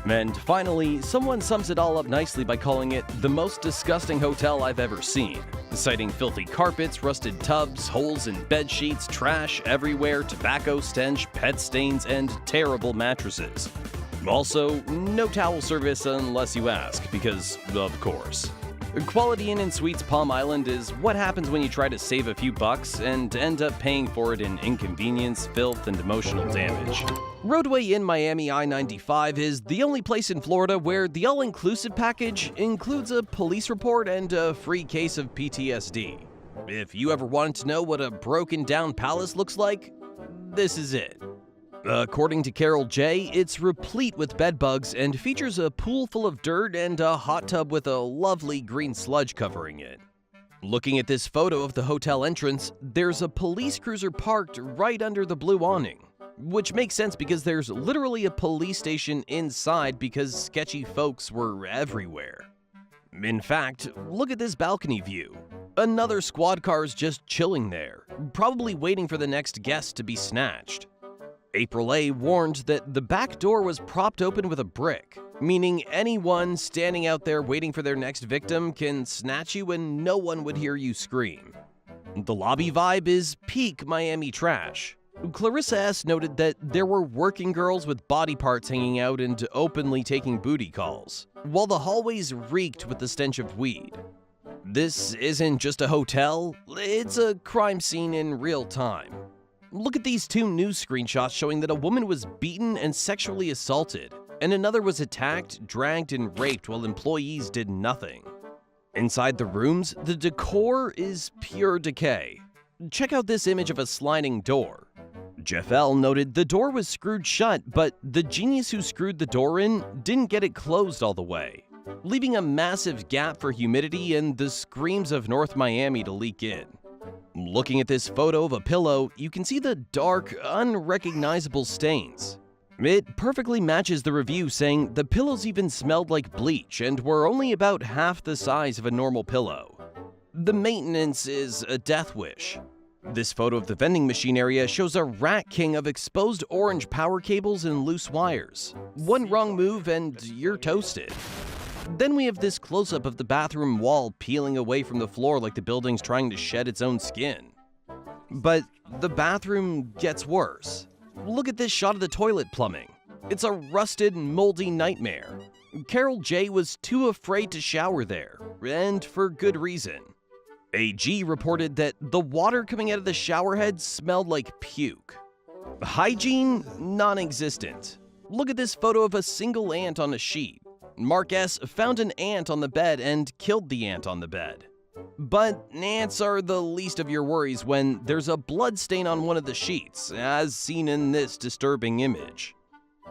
And finally, someone sums it all up nicely by calling it the most disgusting hotel I've ever seen, citing filthy carpets, rusted tubs, holes in bed sheets, trash everywhere, tobacco stench, pet stains, and terrible mattresses. Also, no towel service unless you ask, because of course. Quality Inn & Suites Palm Island is what happens when you try to save a few bucks and end up paying for it in inconvenience, filth, and emotional damage. Roadway Inn Miami I-95 is the only place in Florida where the all-inclusive package includes a police report and a free case of PTSD. If you ever wanted to know what a broken-down palace looks like, this is it. According to Carol J., it's replete with bedbugs and features a pool full of dirt and a hot tub with a lovely green sludge covering it. Looking at this photo of the hotel entrance, there's a police cruiser parked right under the blue awning, which makes sense because there's literally a police station inside because sketchy folks were everywhere. In fact, look at this balcony view. Another squad car's just chilling there, probably waiting for the next guest to be snatched. April A. warned that the back door was propped open with a brick, meaning anyone standing out there waiting for their next victim can snatch you and no one would hear you scream. The lobby vibe is peak Miami trash. Clarissa S. noted that there were working girls with body parts hanging out and openly taking booty calls, while the hallways reeked with the stench of weed. This isn't just a hotel, it's a crime scene in real time. Look at these two news screenshots showing that a woman was beaten and sexually assaulted, and another was attacked, dragged, and raped while employees did nothing. Inside the rooms, the decor is pure decay. Check out this image of a sliding door. Jeff L. noted the door was screwed shut, but the genius who screwed the door in didn't get it closed all the way, leaving a massive gap for humidity and the screams of North Miami to leak in. Looking at this photo of a pillow, you can see the dark, unrecognizable stains. It perfectly matches the review saying the pillows even smelled like bleach and were only about half the size of a normal pillow. The maintenance is a death wish. This photo of the vending machine area shows a rat king of exposed orange power cables and loose wires. One wrong move and you're toasted. Then we have this close-up of the bathroom wall peeling away from the floor like the building's trying to shed its own skin. But the bathroom gets worse. Look at this shot of the toilet plumbing. It's a rusted, moldy nightmare. Carol J. was too afraid to shower there, and for good reason. AG reported that the water coming out of the shower head smelled like puke. Hygiene, non-existent. Look at this photo of a single ant on a sheet. Mark S. found an ant on the bed and killed the ant on the bed. But ants are the least of your worries when there's a blood stain on one of the sheets, as seen in this disturbing image.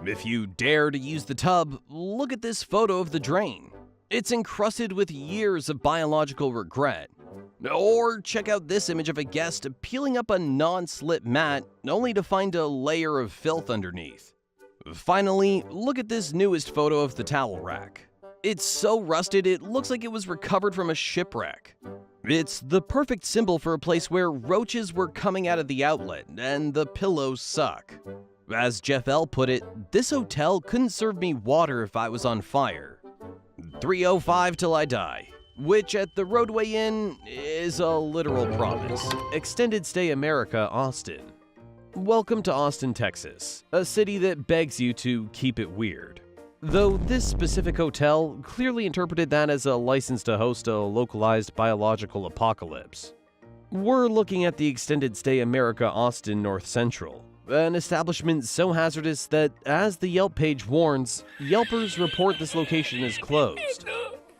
If you dare to use the tub, look at this photo of the drain. It's encrusted with years of biological regret. Or check out this image of a guest peeling up a non-slip mat only to find a layer of filth underneath. Finally, look at this newest photo of the towel rack. It's so rusted it looks like it was recovered from a shipwreck. It's the perfect symbol for a place where roaches were coming out of the outlet and the pillows suck. As Jeff L. put it, this hotel couldn't serve me water if I was on fire. 305 till I die, which at the Roadway Inn is a literal promise. Extended Stay America, Austin. Welcome to Austin, Texas, a city that begs you to keep it weird. Though this specific hotel clearly interpreted that as a license to host a localized biological apocalypse. We're looking at the Extended Stay America Austin North Central, an establishment so hazardous that, as the Yelp page warns, Yelpers report this location is closed.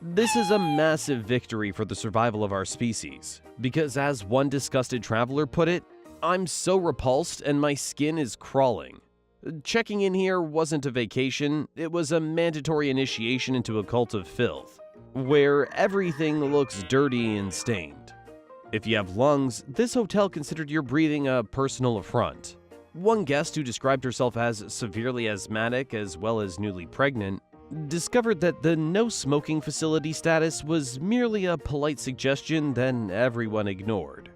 This is a massive victory for the survival of our species, because as one disgusted traveler put it, I'm so repulsed and my skin is crawling. Checking in here wasn't a vacation, it was a mandatory initiation into a cult of filth, where everything looks dirty and stained. If you have lungs, this hotel considered your breathing a personal affront. One guest who described herself as severely asthmatic as well as newly pregnant discovered that the no smoking facility status was merely a polite suggestion that everyone ignored.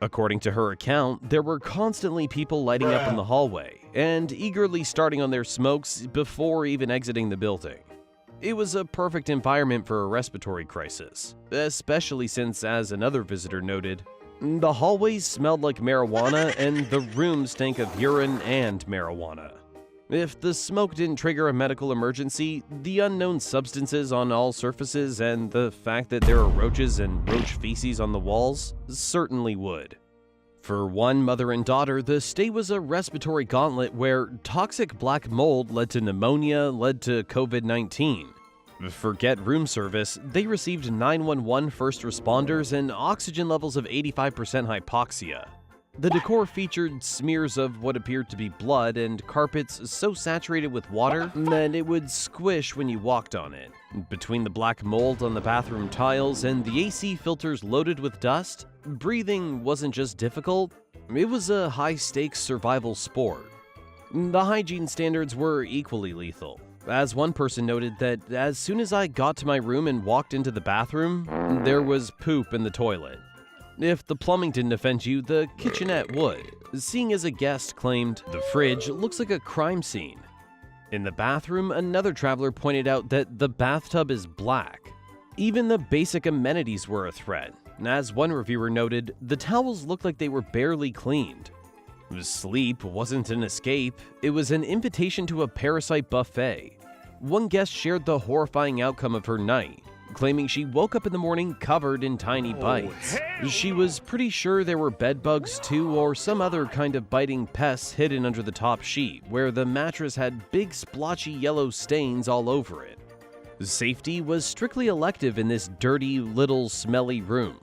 According to her account, there were constantly people lighting up in the hallway and eagerly starting on their smokes before even exiting the building. It was a perfect environment for a respiratory crisis, especially since, as another visitor noted, the hallways smelled like marijuana and the rooms stank of urine and marijuana. If the smoke didn't trigger a medical emergency, the unknown substances on all surfaces and the fact that there are roaches and roach feces on the walls certainly would. For one mother and daughter, the stay was a respiratory gauntlet where toxic black mold led to pneumonia, led to COVID-19. Forget room service, they received 911 first responders and oxygen levels of 85% hypoxia. The decor featured smears of what appeared to be blood and carpets so saturated with water that it would squish when you walked on it. Between the black mold on the bathroom tiles and the AC filters loaded with dust, breathing wasn't just difficult, it was a high-stakes survival sport. The hygiene standards were equally lethal, as one person noted that as soon as I got to my room and walked into the bathroom, there was poop in the toilet. If the plumbing didn't offend you, the kitchenette would, seeing as a guest claimed, "The fridge looks like a crime scene." In the bathroom, another traveler pointed out that the bathtub is black. Even the basic amenities were a threat. As one reviewer noted, the towels looked like they were barely cleaned. Sleep wasn't an escape, it was an invitation to a parasite buffet. One guest shared the horrifying outcome of her night, claiming she woke up in the morning covered in tiny bites. She was pretty sure there were bed bugs too, or some other kind of biting pests hidden under the top sheet, where the mattress had big splotchy yellow stains all over it. Safety was strictly elective in this dirty, little, smelly room.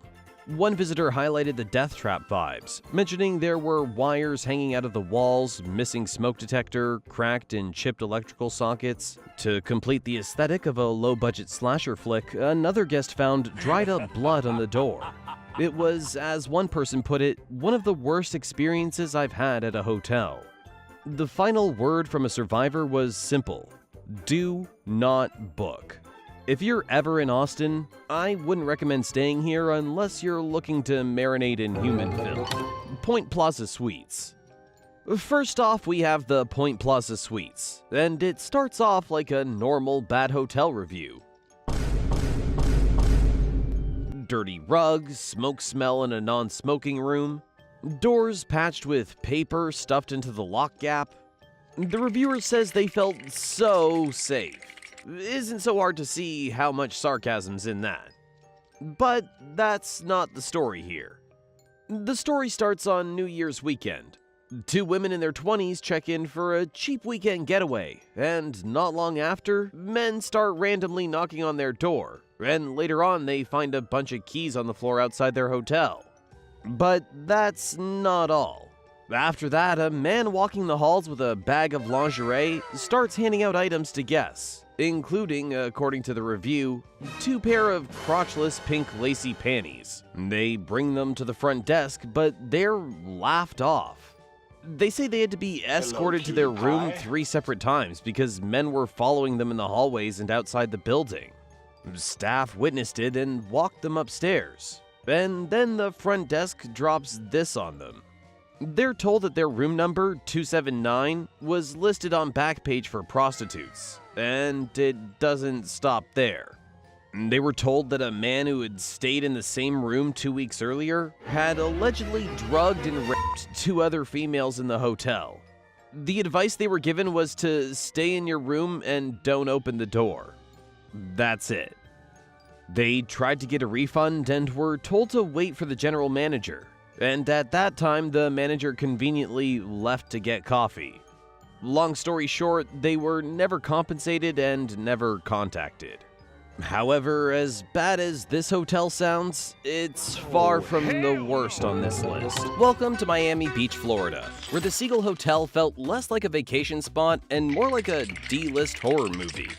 One visitor highlighted the death trap vibes, mentioning there were wires hanging out of the walls, missing smoke detector, cracked and chipped electrical sockets. To complete the aesthetic of a low-budget slasher flick, another guest found dried-up blood on the door. It was, as one person put it, one of the worst experiences I've had at a hotel. The final word from a survivor was simple: do not book. If you're ever in Austin, I wouldn't recommend staying here unless you're looking to marinate in human filth. Point Plaza Suites. First off, we have the Point Plaza Suites, and it starts off like a normal bad hotel review. Dirty rugs, smoke smell in a non-smoking room, doors patched with paper stuffed into the lock gap. The reviewer says they felt so safe. Isn't so hard to see how much sarcasm's in that. But that's not the story here. The story starts on New Year's weekend. Two women in their 20s check in for a cheap weekend getaway, and not long after, men start randomly knocking on their door, and later on they find a bunch of keys on the floor outside their hotel. But that's not all. After that, a man walking the halls with a bag of lingerie starts handing out items to guests, including, according to the review, 2 pair of crotchless pink lacy panties. They bring them to the front desk, but they're laughed off. They say they had to be escorted to their room 3 separate times because men were following them in the hallways and outside the building. Staff witnessed it and walked them upstairs. And then the front desk drops this on them. They're told that their room number, 279, was listed on Backpage for prostitutes, and it doesn't stop there. They were told that a man who had stayed in the same room 2 weeks earlier had allegedly drugged and raped 2 other females in the hotel. The advice they were given was to stay in your room and don't open the door. That's it. They tried to get a refund and were told to wait for the general manager. And at that time, the manager conveniently left to get coffee. Long story short, they were never compensated and never contacted. However, as bad as this hotel sounds, it's far from the worst on this list. Welcome to Miami Beach, Florida, where the Seagull Hotel felt less like a vacation spot and more like a D-list horror movie.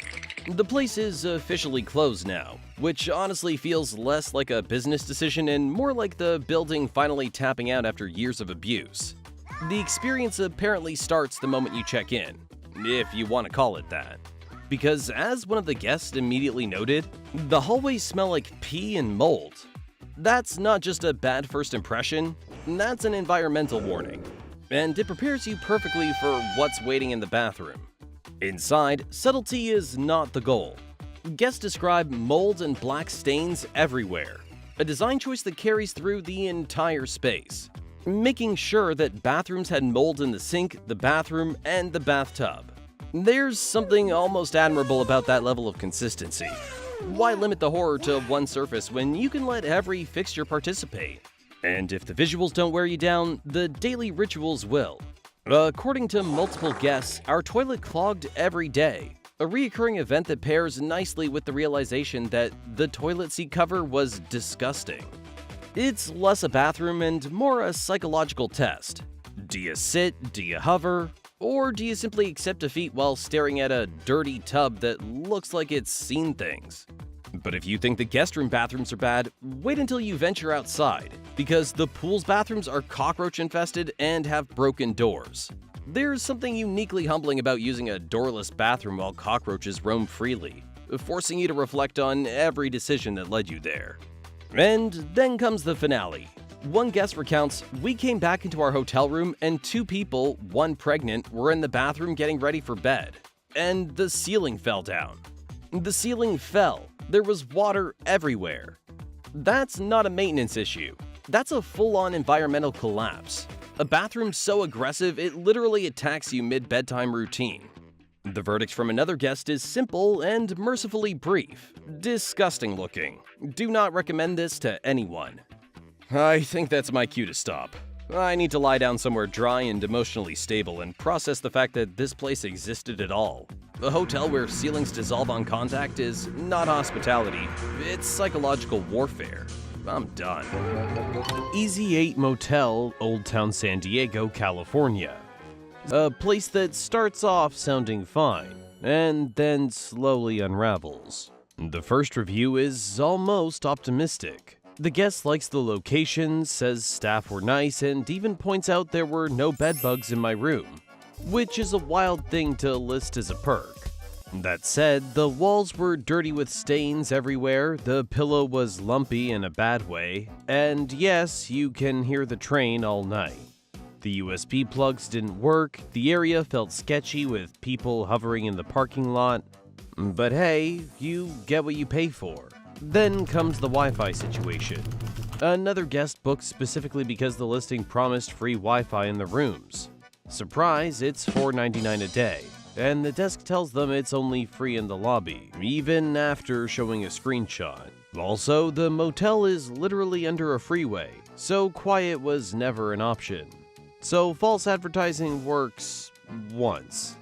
The place is officially closed now, which honestly feels less like a business decision and more like the building finally tapping out after years of abuse. The experience apparently starts the moment you check in, if you want to call it that. Because as one of the guests immediately noted, the hallways smell like pee and mold. That's not just a bad first impression, That's an environmental warning, and it prepares you perfectly for what's waiting in the bathroom. Inside, subtlety is not the goal. Guests describe mold and black stains everywhere, a design choice that carries through the entire space, making sure that bathrooms had mold in the sink, the bathroom, and the bathtub. There's something almost admirable about that level of consistency. Why limit the horror to one surface when you can let every fixture participate? And if the visuals don't wear you down, the daily rituals will. According to multiple guests, our toilet clogged every day, a recurring event that pairs nicely with the realization that the toilet seat cover was disgusting. It's less a bathroom and more a psychological test. Do you sit, do you hover, or do you simply accept defeat while staring at a dirty tub that looks like it's seen things? But if you think the guest room bathrooms are bad, wait until you venture outside, because the pool's bathrooms are cockroach infested and have broken doors. There's something uniquely humbling about using a doorless bathroom while cockroaches roam freely, forcing you to reflect on every decision that led you there. And then comes the finale. One guest recounts, "We came back into our hotel room and 2 people, one pregnant, were in the bathroom getting ready for bed. And the ceiling fell down." The ceiling fell. There was water everywhere. That's not a maintenance issue. That's a full-on environmental collapse. A bathroom so aggressive it literally attacks you mid-bedtime routine. The verdict from another guest is simple and mercifully brief. Disgusting looking. Do not recommend this to anyone. I think that's my cue to stop. I need to lie down somewhere dry and emotionally stable and process the fact that this place existed at all. A hotel where ceilings dissolve on contact is not hospitality, it's psychological warfare. I'm done. Easy 8 Motel, Old Town San Diego, California. A place that starts off sounding fine, and then slowly unravels. The first review is almost optimistic. The guest likes the location, says staff were nice, and even points out there were no bed bugs in my room, which is a wild thing to list as a perk. That said, the walls were dirty with stains everywhere, the pillow was lumpy in a bad way, and yes, you can hear the train all night. The USB plugs didn't work, the area felt sketchy with people hovering in the parking lot, but hey, you get what you pay for. Then comes the Wi-Fi situation. Another guest booked specifically because the listing promised free Wi-Fi in the rooms. Surprise, it's $4.99 a day, and the desk tells them it's only free in the lobby, even after showing a screenshot. Also, the motel is literally under a freeway, so quiet was never an option. So false advertising works once.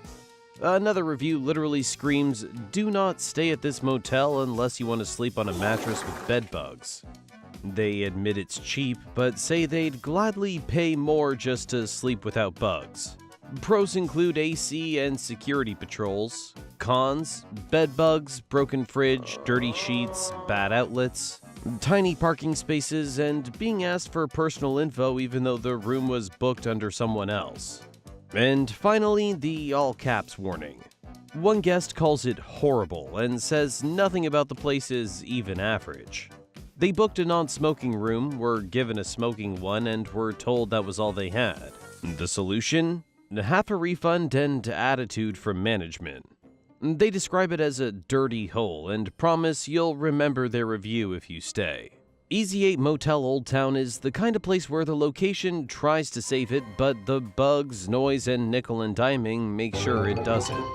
Another review literally screams, "Do not stay at this motel unless you want to sleep on a mattress with bed bugs." They admit it's cheap, but say they'd gladly pay more just to sleep without bugs. Pros include AC and security patrols. Cons, bed bugs, broken fridge, dirty sheets, bad outlets, tiny parking spaces, and being asked for personal info even though the room was booked under someone else. And finally, the all caps warning. One guest calls it horrible and says nothing about the place is even average. They booked a non-smoking room, were given a smoking one, and were told that was all they had. The solution? Half a refund and attitude from management. They describe it as a dirty hole and promise you'll remember their review if you stay. Easy 8 Motel Old Town is the kind of place where the location tries to save it, but the bugs, noise, and nickel and diming make sure it doesn't.